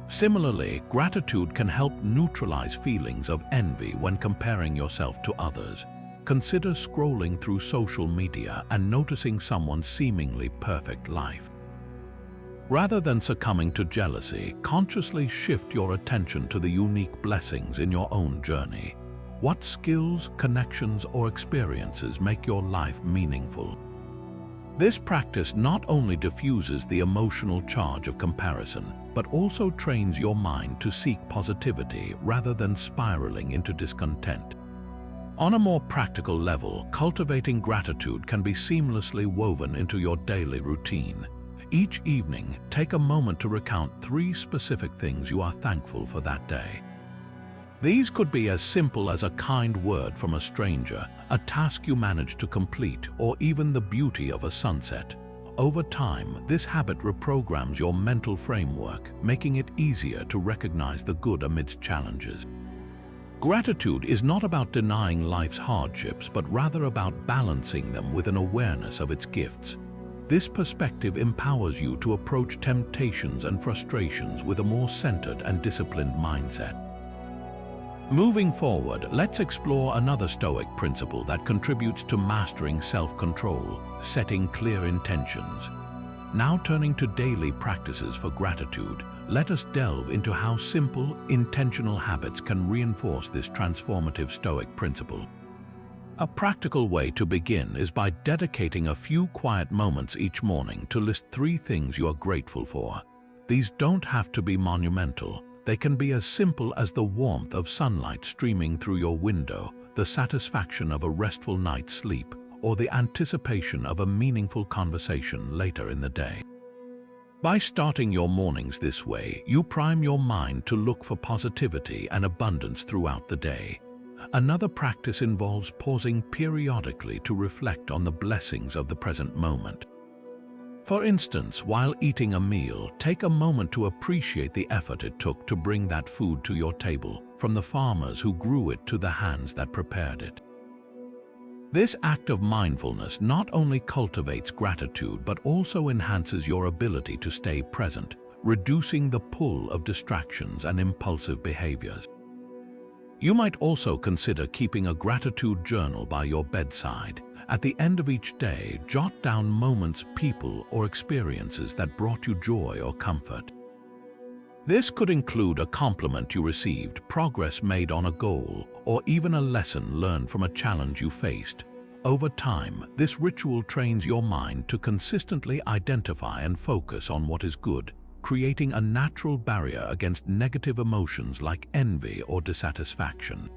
Similarly, gratitude can help neutralize feelings of envy when comparing yourself to others. Consider scrolling through social media and noticing someone's seemingly perfect life. Rather than succumbing to jealousy, consciously shift your attention to the unique blessings in your own journey. What skills, connections, or experiences make your life meaningful? This practice not only diffuses the emotional charge of comparison, but also trains your mind to seek positivity rather than spiraling into discontent. On a more practical level, cultivating gratitude can be seamlessly woven into your daily routine. Each evening, take a moment to recount 3 specific things you are thankful for that day. These could be as simple as a kind word from a stranger, a task you managed to complete, or even the beauty of a sunset. Over time, this habit reprograms your mental framework, making it easier to recognize the good amidst challenges. Gratitude is not about denying life's hardships, but rather about balancing them with an awareness of its gifts. This perspective empowers you to approach temptations and frustrations with a more centered and disciplined mindset. Moving forward, let's explore another Stoic principle that contributes to mastering self-control, setting clear intentions. Now turning to daily practices for gratitude, let us delve into how simple, intentional habits can reinforce this transformative Stoic principle. A practical way to begin is by dedicating a few quiet moments each morning to list 3 things you are grateful for. These don't have to be monumental. They can be as simple as the warmth of sunlight streaming through your window, the satisfaction of a restful night's sleep, or the anticipation of a meaningful conversation later in the day. By starting your mornings this way, you prime your mind to look for positivity and abundance throughout the day. Another practice involves pausing periodically to reflect on the blessings of the present moment. For instance, while eating a meal, take a moment to appreciate the effort it took to bring that food to your table, from the farmers who grew it to the hands that prepared it. This act of mindfulness not only cultivates gratitude but also enhances your ability to stay present, reducing the pull of distractions and impulsive behaviors. You might also consider keeping a gratitude journal by your bedside. At the end of each day, jot down moments, people, or experiences that brought you joy or comfort. This could include a compliment you received, progress made on a goal, or even a lesson learned from a challenge you faced. Over time, this ritual trains your mind to consistently identify and focus on what is good, creating a natural barrier against negative emotions like envy or dissatisfaction.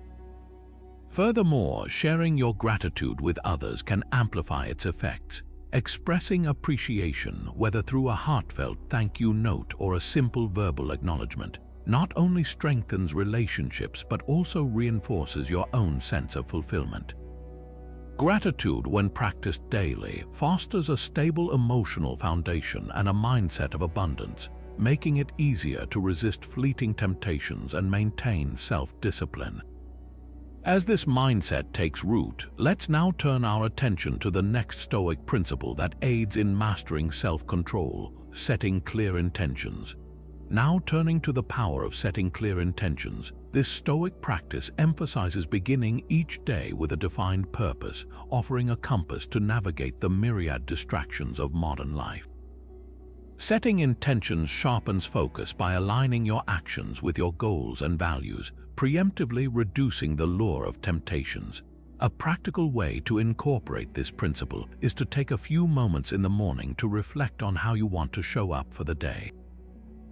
Furthermore, sharing your gratitude with others can amplify its effects. Expressing appreciation, whether through a heartfelt thank you note or a simple verbal acknowledgement, not only strengthens relationships but also reinforces your own sense of fulfillment. Gratitude, when practiced daily, fosters a stable emotional foundation and a mindset of abundance, making it easier to resist fleeting temptations and maintain self-discipline. As this mindset takes root, let's now turn our attention to the next Stoic principle that aids in mastering self-control, setting clear intentions. Now turning to the power of setting clear intentions, this Stoic practice emphasizes beginning each day with a defined purpose, offering a compass to navigate the myriad distractions of modern life. Setting intentions sharpens focus by aligning your actions with your goals and values, preemptively reducing the lure of temptations. A practical way to incorporate this principle is to take a few moments in the morning to reflect on how you want to show up for the day.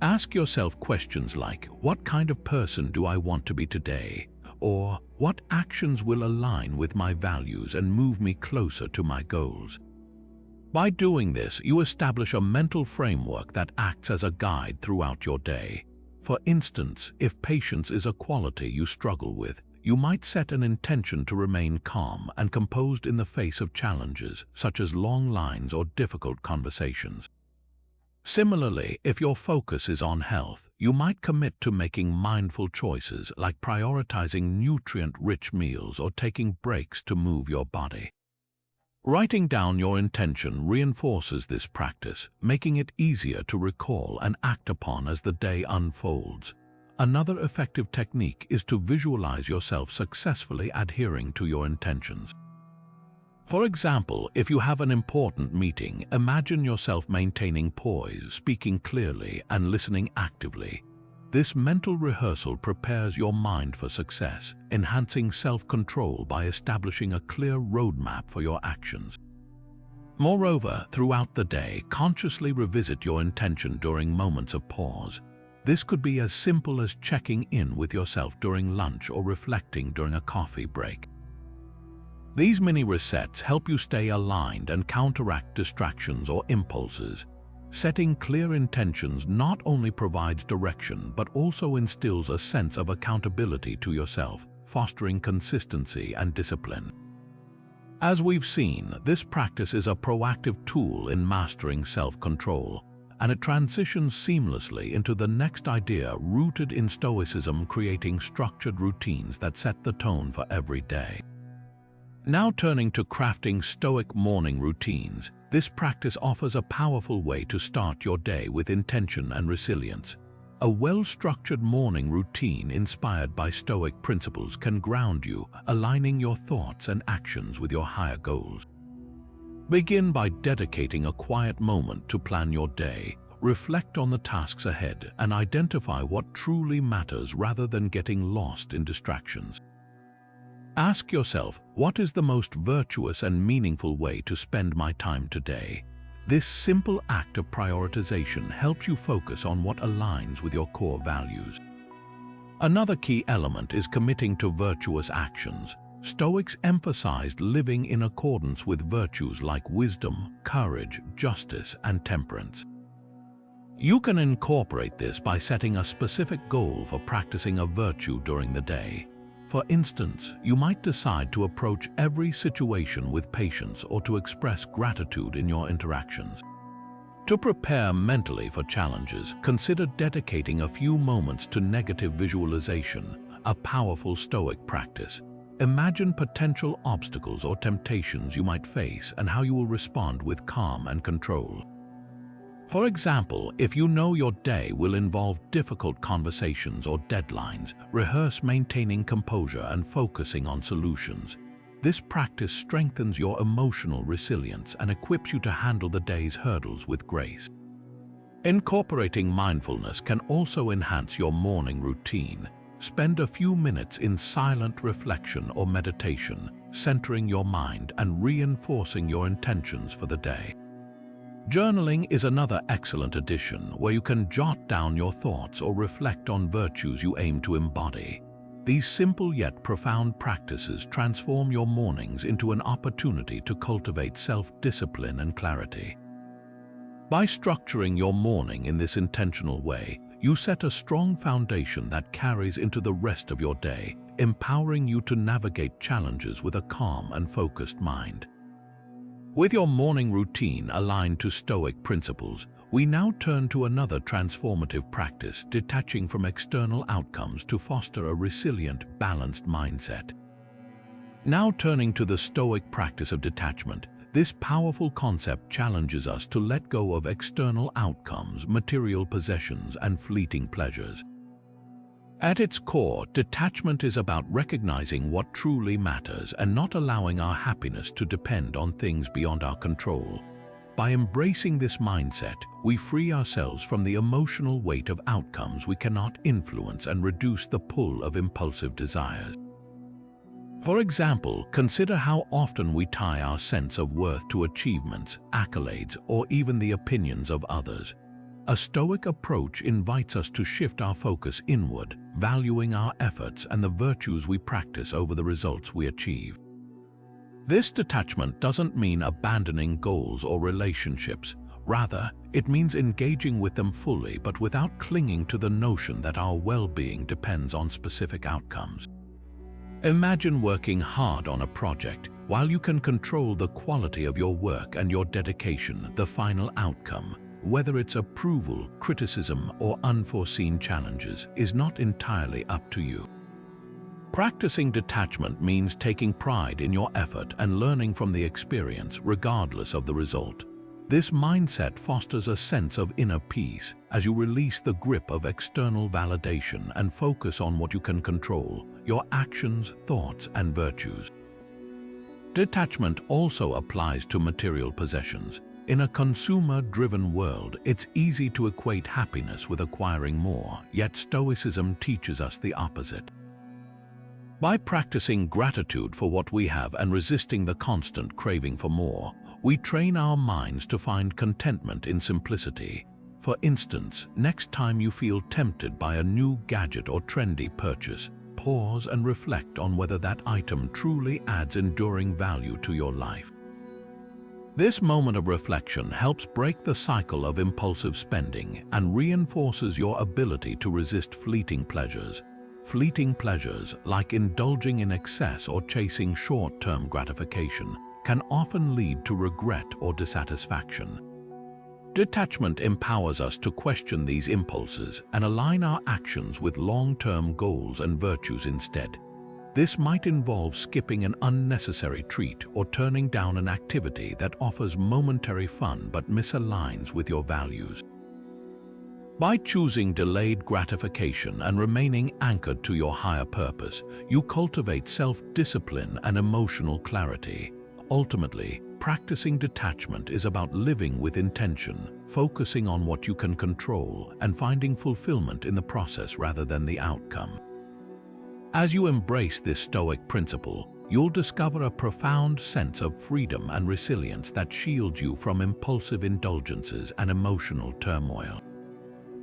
Ask yourself questions like, what kind of person do I want to be today? Or, what actions will align with my values and move me closer to my goals? By doing this, you establish a mental framework that acts as a guide throughout your day. For instance, if patience is a quality you struggle with, you might set an intention to remain calm and composed in the face of challenges, such as long lines or difficult conversations. Similarly, if your focus is on health, you might commit to making mindful choices like prioritizing nutrient-rich meals or taking breaks to move your body. Writing down your intention reinforces this practice, making it easier to recall and act upon as the day unfolds. Another effective technique is to visualize yourself successfully adhering to your intentions. For example, if you have an important meeting, imagine yourself maintaining poise, speaking clearly, and listening actively. This mental rehearsal prepares your mind for success, enhancing self-control by establishing a clear roadmap for your actions. Moreover, throughout the day, consciously revisit your intention during moments of pause. This could be as simple as checking in with yourself during lunch or reflecting during a coffee break. These mini resets help you stay aligned and counteract distractions or impulses. Setting clear intentions not only provides direction but also instills a sense of accountability to yourself, fostering consistency and discipline. As we've seen, this practice is a proactive tool in mastering self-control, and it transitions seamlessly into the next idea rooted in Stoicism, creating structured routines that set the tone for every day. Now turning to crafting Stoic morning routines, this practice offers a powerful way to start your day with intention and resilience. A well-structured morning routine inspired by Stoic principles can ground you, aligning your thoughts and actions with your higher goals. Begin by dedicating a quiet moment to plan your day. Reflect on the tasks ahead and identify what truly matters rather than getting lost in distractions. Ask yourself, what is the most virtuous and meaningful way to spend my time today? This simple act of prioritization helps you focus on what aligns with your core values. Another key element is committing to virtuous actions. Stoics emphasized living in accordance with virtues like wisdom, courage, justice, and temperance. You can incorporate this by setting a specific goal for practicing a virtue during the day. For instance, you might decide to approach every situation with patience or to express gratitude in your interactions. To prepare mentally for challenges, consider dedicating a few moments to negative visualization, a powerful Stoic practice. Imagine potential obstacles or temptations you might face and how you will respond with calm and control. For example, if you know your day will involve difficult conversations or deadlines, rehearse maintaining composure and focusing on solutions. This practice strengthens your emotional resilience and equips you to handle the day's hurdles with grace. Incorporating mindfulness can also enhance your morning routine. Spend a few minutes in silent reflection or meditation, centering your mind and reinforcing your intentions for the day. Journaling is another excellent addition where you can jot down your thoughts or reflect on virtues you aim to embody. These simple yet profound practices transform your mornings into an opportunity to cultivate self-discipline and clarity. By structuring your morning in this intentional way, you set a strong foundation that carries into the rest of your day, empowering you to navigate challenges with a calm and focused mind. With your morning routine aligned to Stoic principles, we now turn to another transformative practice, detaching from external outcomes to foster a resilient, balanced mindset. Now turning to the Stoic practice of detachment, This powerful concept challenges us to let go of external outcomes, material possessions, and fleeting pleasures. At its core, detachment is about recognizing what truly matters and not allowing our happiness to depend on things beyond our control. By embracing this mindset, we free ourselves from the emotional weight of outcomes we cannot influence and reduce the pull of impulsive desires. For example, consider how often we tie our sense of worth to achievements, accolades, or even the opinions of others. A Stoic approach invites us to shift our focus inward, valuing our efforts and the virtues we practice over the results we achieve. This detachment doesn't mean abandoning goals or relationships. Rather, it means engaging with them fully but without clinging to the notion that our well-being depends on specific outcomes. Imagine working hard on a project. While you can control the quality of your work and your dedication, the final outcome, whether it's approval, criticism, or unforeseen challenges, is not entirely up to you. Practicing detachment means taking pride in your effort and learning from the experience regardless of the result. This mindset fosters a sense of inner peace as you release the grip of external validation and focus on what you can control, your actions, thoughts, and virtues. Detachment also applies to material possessions. In a consumer-driven world, it's easy to equate happiness with acquiring more, yet Stoicism teaches us the opposite. By practicing gratitude for what we have and resisting the constant craving for more, we train our minds to find contentment in simplicity. For instance, next time you feel tempted by a new gadget or trendy purchase, pause and reflect on whether that item truly adds enduring value to your life. This moment of reflection helps break the cycle of impulsive spending and reinforces your ability to resist fleeting pleasures. Fleeting pleasures, like indulging in excess or chasing short-term gratification, can often lead to regret or dissatisfaction. Detachment empowers us to question these impulses and align our actions with long-term goals and virtues instead. This might involve skipping an unnecessary treat or turning down an activity that offers momentary fun but misaligns with your values. By choosing delayed gratification and remaining anchored to your higher purpose, you cultivate self-discipline and emotional clarity. Ultimately, practicing detachment is about living with intention, focusing on what you can control, and finding fulfillment in the process rather than the outcome. As you embrace this Stoic principle, you'll discover a profound sense of freedom and resilience that shields you from impulsive indulgences and emotional turmoil.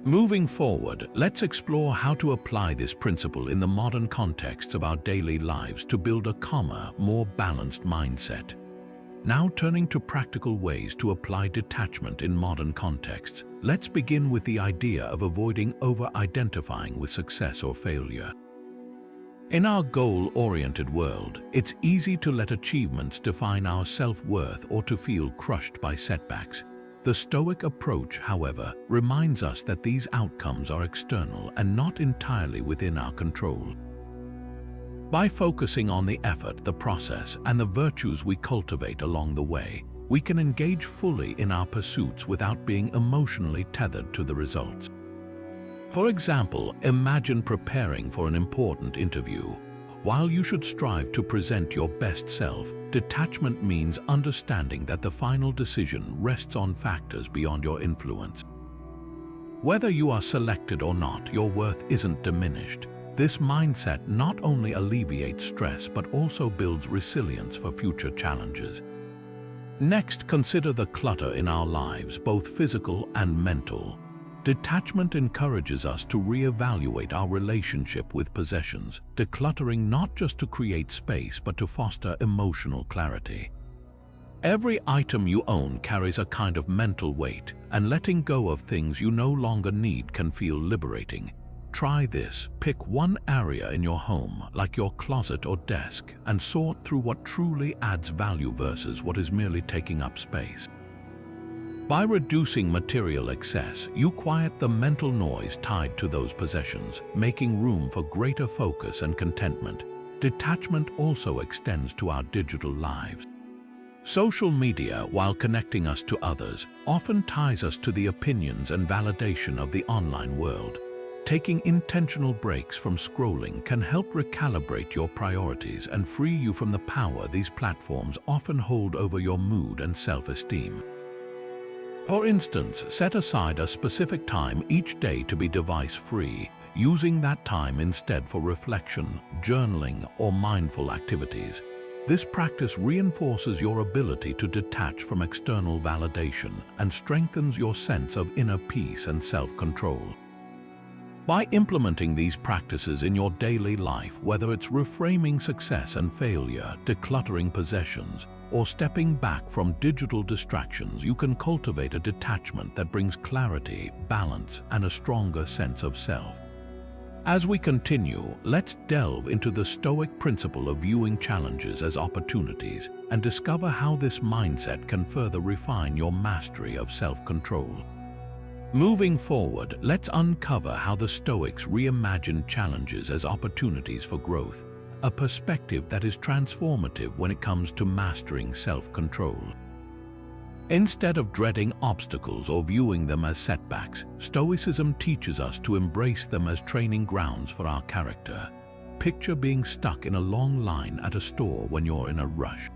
Moving forward, let's explore how to apply this principle in the modern context of our daily lives to build a calmer, more balanced mindset. Now turning to practical ways to apply detachment in modern contexts, let's begin with the idea of avoiding over-identifying with success or failure. In our goal-oriented world, it's easy to let achievements define our self-worth or to feel crushed by setbacks. The Stoic approach, however, reminds us that these outcomes are external and not entirely within our control. By focusing on the effort, the process, and the virtues we cultivate along the way, we can engage fully in our pursuits without being emotionally tethered to the results. For example, imagine preparing for an important interview. While you should strive to present your best self, detachment means understanding that the final decision rests on factors beyond your influence. Whether you are selected or not, your worth isn't diminished. This mindset not only alleviates stress but also builds resilience for future challenges. Next, consider the clutter in our lives, both physical and mental. Detachment encourages us to reevaluate our relationship with possessions, decluttering not just to create space but to foster emotional clarity. Every item you own carries a kind of mental weight, and letting go of things you no longer need can feel liberating. Try this. Pick one area in your home, like your closet or desk, and sort through what truly adds value versus what is merely taking up space. By reducing material excess, you quiet the mental noise tied to those possessions, making room for greater focus and contentment. Detachment also extends to our digital lives. Social media, while connecting us to others, often ties us to the opinions and validation of the online world. Taking intentional breaks from scrolling can help recalibrate your priorities and free you from the power these platforms often hold over your mood and self-esteem. For instance, set aside a specific time each day to be device-free, using that time instead for reflection, journaling, or mindful activities. This practice reinforces your ability to detach from external validation and strengthens your sense of inner peace and self-control. By implementing these practices in your daily life, whether it's reframing success and failure, decluttering possessions, or stepping back from digital distractions, you can cultivate a detachment that brings clarity, balance, and a stronger sense of self. As we continue, let's delve into the Stoic principle of viewing challenges as opportunities and discover how this mindset can further refine your mastery of self-control. Moving forward, let's uncover how the Stoics reimagined challenges as opportunities for growth, a perspective that is transformative when it comes to mastering self-control. Instead of dreading obstacles or viewing them as setbacks, Stoicism teaches us to embrace them as training grounds for our character. Picture being stuck in a long line at a store when you're in a rush.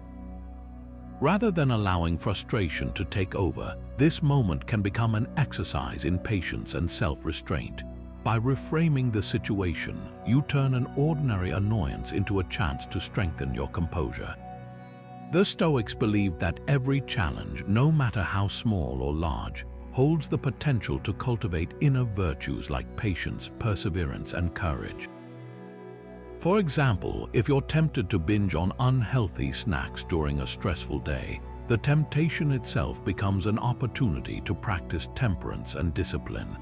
Rather than allowing frustration to take over, this moment can become an exercise in patience and self-restraint. By reframing the situation, you turn an ordinary annoyance into a chance to strengthen your composure. The Stoics believed that every challenge, no matter how small or large, holds the potential to cultivate inner virtues like patience, perseverance, and courage. For example, if you're tempted to binge on unhealthy snacks during a stressful day, the temptation itself becomes an opportunity to practice temperance and discipline.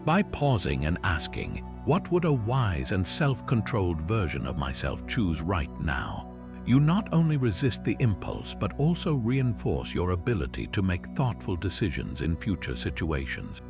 By pausing and asking, "What would a wise and self-controlled version of myself choose right now?" you not only resist the impulse but also reinforce your ability to make thoughtful decisions in future situations.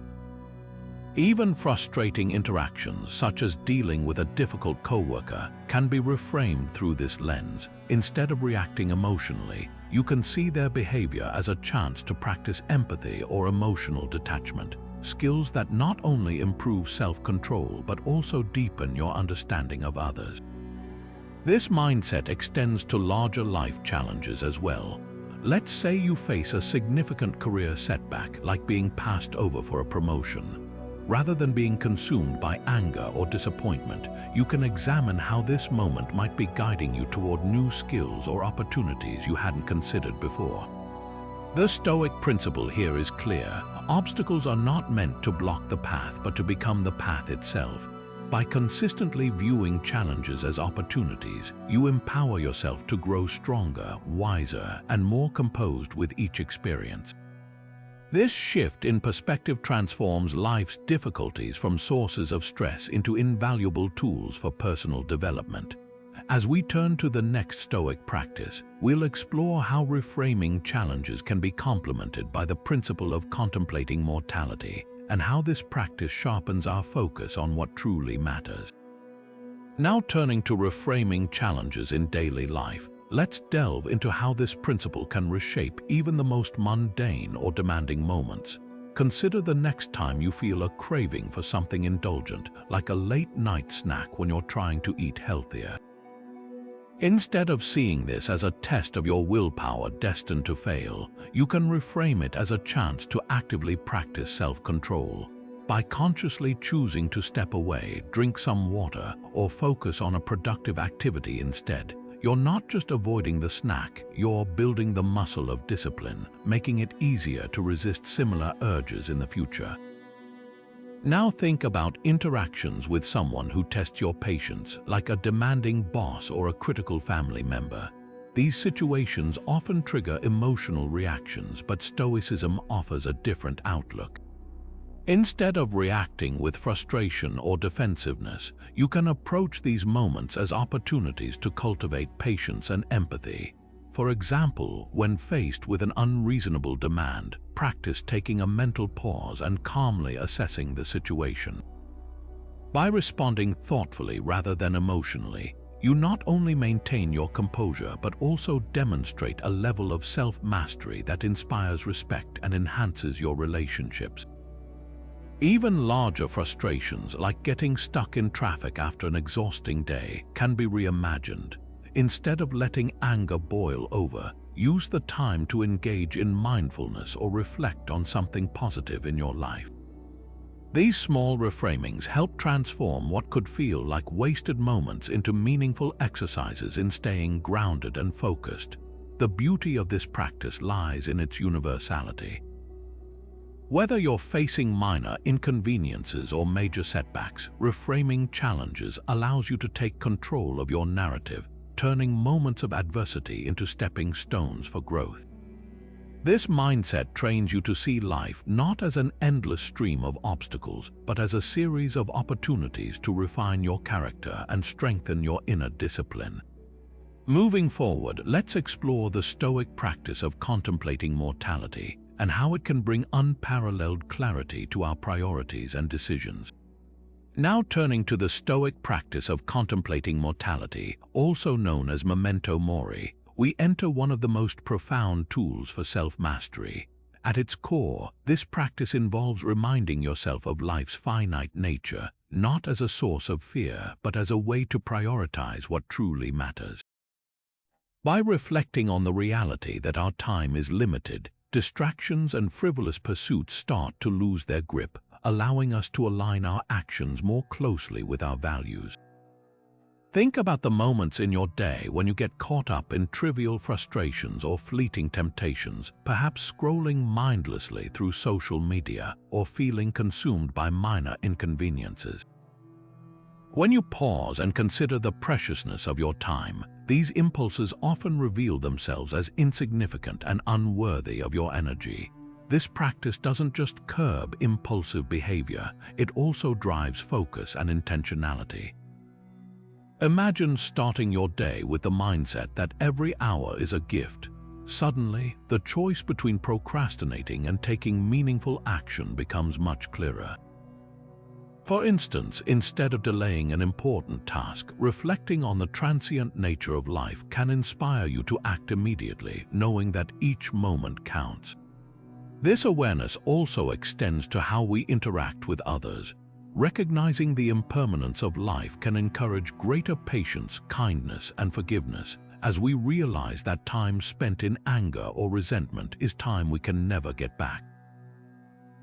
Even frustrating interactions, such as dealing with a difficult coworker, can be reframed through this lens. Instead of reacting emotionally, you can see their behavior as a chance to practice empathy or emotional detachment, skills that not only improve self-control but also deepen your understanding of others. This mindset extends to larger life challenges as well. Let's say you face a significant career setback, like being passed over for a promotion. Rather than being consumed by anger or disappointment, you can examine how this moment might be guiding you toward new skills or opportunities you hadn't considered before. The Stoic principle here is clear. Obstacles are not meant to block the path, but to become the path itself. By consistently viewing challenges as opportunities, you empower yourself to grow stronger, wiser, and more composed with each experience. This shift in perspective transforms life's difficulties from sources of stress into invaluable tools for personal development. As we turn to the next Stoic practice, we'll explore how reframing challenges can be complemented by the principle of contemplating mortality, and how this practice sharpens our focus on what truly matters. Now turning to reframing challenges in daily life, let's delve into how this principle can reshape even the most mundane or demanding moments. Consider the next time you feel a craving for something indulgent, like a late-night snack when you're trying to eat healthier. Instead of seeing this as a test of your willpower destined to fail, you can reframe it as a chance to actively practice self-control. By consciously choosing to step away, drink some water, or focus on a productive activity instead, you're not just avoiding the snack, you're building the muscle of discipline, making it easier to resist similar urges in the future. Now think about interactions with someone who tests your patience, like a demanding boss or a critical family member. These situations often trigger emotional reactions, but Stoicism offers a different outlook. Instead of reacting with frustration or defensiveness, you can approach these moments as opportunities to cultivate patience and empathy. For example, when faced with an unreasonable demand, practice taking a mental pause and calmly assessing the situation. By responding thoughtfully rather than emotionally, you not only maintain your composure but also demonstrate a level of self-mastery that inspires respect and enhances your relationships. Even larger frustrations, like getting stuck in traffic after an exhausting day, can be reimagined. Instead of letting anger boil over, use the time to engage in mindfulness or reflect on something positive in your life. These small reframings help transform what could feel like wasted moments into meaningful exercises in staying grounded and focused. The beauty of this practice lies in its universality. Whether you're facing minor inconveniences or major setbacks, reframing challenges allows you to take control of your narrative, turning moments of adversity into stepping stones for growth. This mindset trains you to see life not as an endless stream of obstacles, but as a series of opportunities to refine your character and strengthen your inner discipline. Moving forward, let's explore the Stoic practice of contemplating mortality and how it can bring unparalleled clarity to our priorities and decisions. Now turning to the Stoic practice of contemplating mortality, also known as memento mori, we enter one of the most profound tools for self-mastery. At its core, this practice involves reminding yourself of life's finite nature, not as a source of fear, but as a way to prioritize what truly matters. By reflecting on the reality that our time is limited, distractions and frivolous pursuits start to lose their grip, allowing us to align our actions more closely with our values. Think about the moments in your day when you get caught up in trivial frustrations or fleeting temptations, perhaps scrolling mindlessly through social media or feeling consumed by minor inconveniences. When you pause and consider the preciousness of your time, these impulses often reveal themselves as insignificant and unworthy of your energy. This practice doesn't just curb impulsive behavior, it also drives focus and intentionality. Imagine starting your day with the mindset that every hour is a gift. Suddenly, the choice between procrastinating and taking meaningful action becomes much clearer. For instance, instead of delaying an important task, reflecting on the transient nature of life can inspire you to act immediately, knowing that each moment counts. This awareness also extends to how we interact with others. Recognizing the impermanence of life can encourage greater patience, kindness, and forgiveness, as we realize that time spent in anger or resentment is time we can never get back.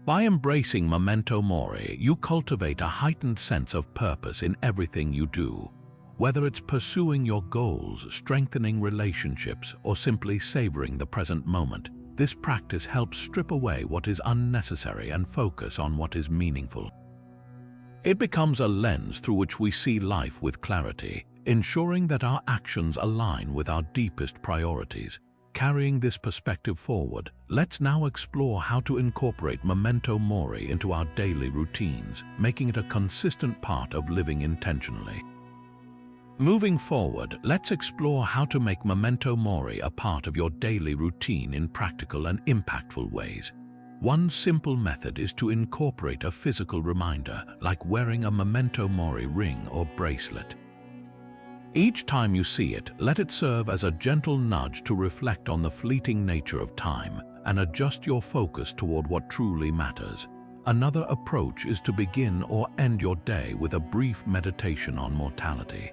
By embracing memento mori, you cultivate a heightened sense of purpose in everything you do. Whether it's pursuing your goals, strengthening relationships, or simply savoring the present moment, this practice helps strip away what is unnecessary and focus on what is meaningful. It becomes a lens through which we see life with clarity, ensuring that our actions align with our deepest priorities. Carrying this perspective forward, let's now explore how to incorporate memento mori into our daily routines, making it a consistent part of living intentionally. Moving forward, let's explore how to make memento mori a part of your daily routine in practical and impactful ways. One simple method is to incorporate a physical reminder, like wearing a memento mori ring or bracelet. Each time you see it, let it serve as a gentle nudge to reflect on the fleeting nature of time and adjust your focus toward what truly matters. Another approach is to begin or end your day with a brief meditation on mortality.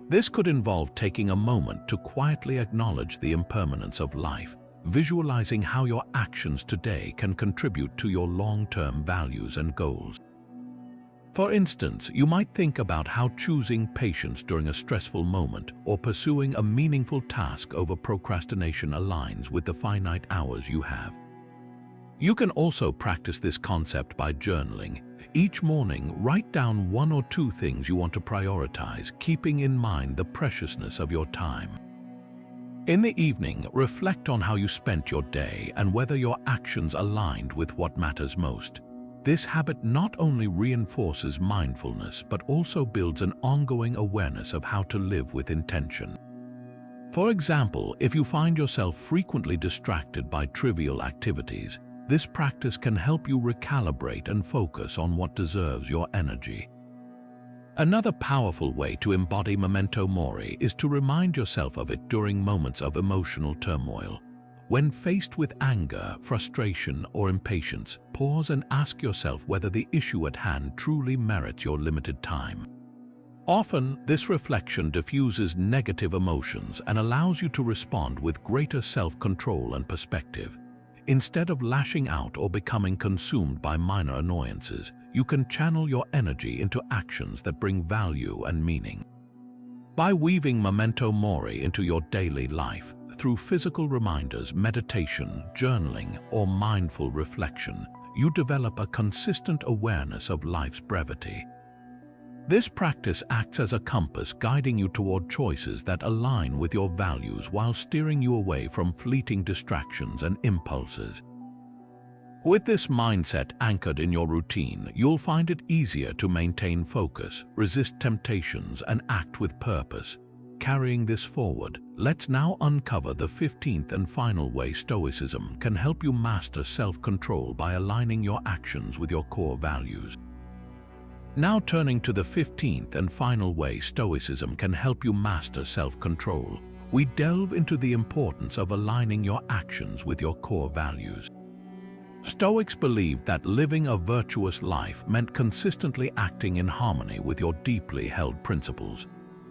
This could involve taking a moment to quietly acknowledge the impermanence of life, visualizing how your actions today can contribute to your long-term values and goals. For instance, you might think about how choosing patience during a stressful moment or pursuing a meaningful task over procrastination aligns with the finite hours you have. You can also practice this concept by journaling. Each morning, write down 1 or 2 things you want to prioritize, keeping in mind the preciousness of your time. In the evening, reflect on how you spent your day and whether your actions aligned with what matters most. This habit not only reinforces mindfulness but also builds an ongoing awareness of how to live with intention. For example, if you find yourself frequently distracted by trivial activities, this practice can help you recalibrate and focus on what deserves your energy. Another powerful way to embody memento mori is to remind yourself of it during moments of emotional turmoil. When faced with anger, frustration, or impatience, pause and ask yourself whether the issue at hand truly merits your limited time. Often, this reflection diffuses negative emotions and allows you to respond with greater self-control and perspective. Instead of lashing out or becoming consumed by minor annoyances, you can channel your energy into actions that bring value and meaning. By weaving memento mori into your daily life, through physical reminders, meditation, journaling, or mindful reflection, you develop a consistent awareness of life's brevity. This practice acts as a compass guiding you toward choices that align with your values while steering you away from fleeting distractions and impulses. With this mindset anchored in your routine, you'll find it easier to maintain focus, resist temptations, and act with purpose. Carrying this forward, let's now uncover the 15th and final way Stoicism can help you master self-control by aligning your actions with your core values. Now turning to the 15th and final way Stoicism can help you master self-control, we delve into the importance of aligning your actions with your core values. Stoics believed that living a virtuous life meant consistently acting in harmony with your deeply held principles.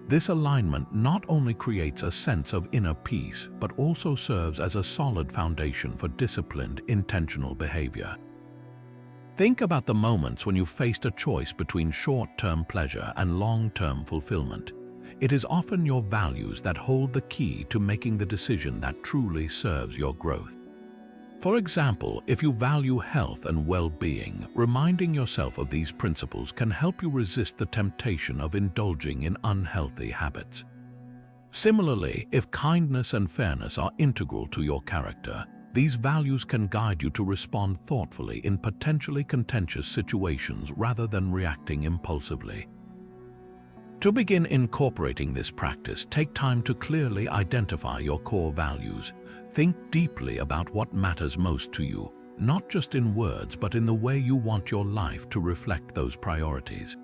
This alignment not only creates a sense of inner peace, but also serves as a solid foundation for disciplined, intentional behavior. Think about the moments when you faced a choice between short-term pleasure and long-term fulfillment. It is often your values that hold the key to making the decision that truly serves your growth. For example, if you value health and well-being, reminding yourself of these principles can help you resist the temptation of indulging in unhealthy habits. Similarly, if kindness and fairness are integral to your character, these values can guide you to respond thoughtfully in potentially contentious situations rather than reacting impulsively. To begin incorporating this practice, take time to clearly identify your core values. Think deeply about what matters most to you, not just in words but in the way you want your life to reflect those priorities.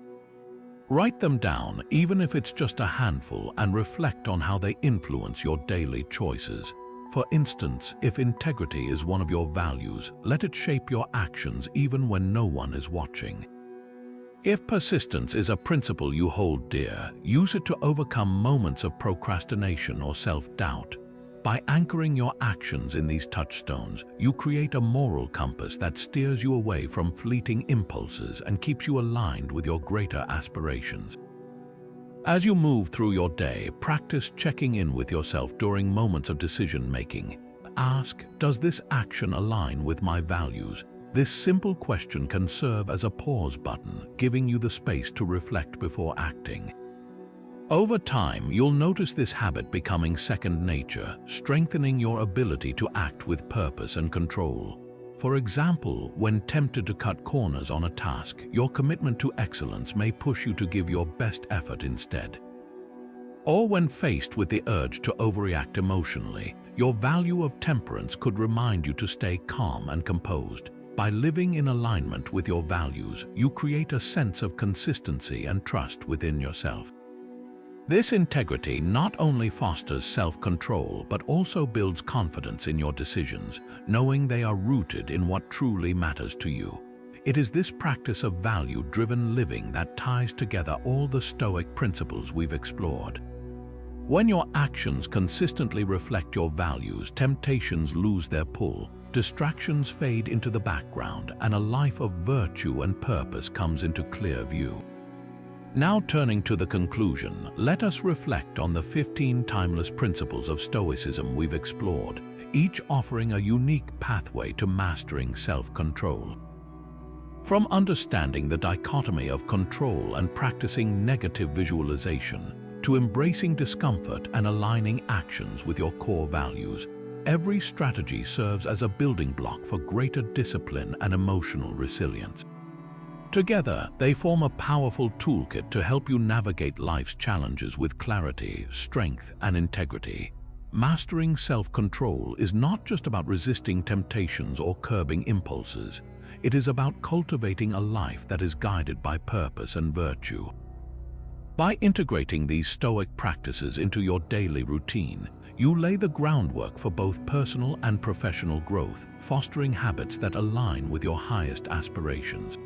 Write them down, even if it's just a handful, and reflect on how they influence your daily choices. For instance, if integrity is one of your values, let it shape your actions even when no one is watching. If persistence is a principle you hold dear, use it to overcome moments of procrastination or self-doubt. By anchoring your actions in these touchstones, you create a moral compass that steers you away from fleeting impulses and keeps you aligned with your greater aspirations. As you move through your day, practice checking in with yourself during moments of decision-making. Ask, does this action align with my values? This simple question can serve as a pause button, giving you the space to reflect before acting. Over time, you'll notice this habit becoming second nature, strengthening your ability to act with purpose and control. For example, when tempted to cut corners on a task, your commitment to excellence may push you to give your best effort instead. Or when faced with the urge to overreact emotionally, your value of temperance could remind you to stay calm and composed. By living in alignment with your values, you create a sense of consistency and trust within yourself. This integrity not only fosters self-control but also builds confidence in your decisions, knowing they are rooted in what truly matters to you. It is this practice of value-driven living that ties together all the Stoic principles we've explored. When your actions consistently reflect your values, temptations lose their pull, distractions fade into the background, and a life of virtue and purpose comes into clear view. Now turning to the conclusion, let us reflect on the 15 timeless principles of Stoicism we've explored, each offering a unique pathway to mastering self-control. From understanding the dichotomy of control and practicing negative visualization, to embracing discomfort and aligning actions with your core values, every strategy serves as a building block for greater discipline and emotional resilience. Together, they form a powerful toolkit to help you navigate life's challenges with clarity, strength, and integrity. Mastering self-control is not just about resisting temptations or curbing impulses. It is about cultivating a life that is guided by purpose and virtue. By integrating these Stoic practices into your daily routine, you lay the groundwork for both personal and professional growth, fostering habits that align with your highest aspirations.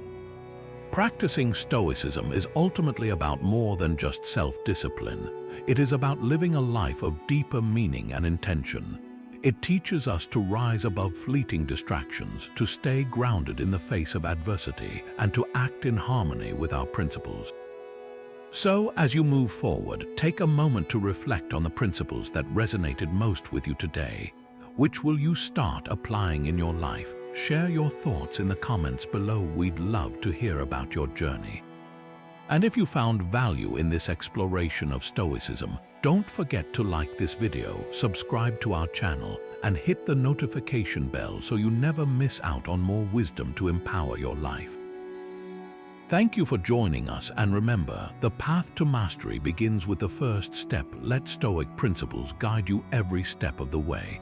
Practicing Stoicism is ultimately about more than just self-discipline. It is about living a life of deeper meaning and intention. It teaches us to rise above fleeting distractions, to stay grounded in the face of adversity, and to act in harmony with our principles. So, as you move forward, take a moment to reflect on the principles that resonated most with you today. Which will you start applying in your life? Share your thoughts in the comments below. We'd love to hear about your journey. And if you found value in this exploration of Stoicism, don't forget to like this video, subscribe to our channel, and hit the notification bell so you never miss out on more wisdom to empower your life. Thank you for joining us, and remember, the path to mastery begins with the first step. Let Stoic principles guide you every step of the way.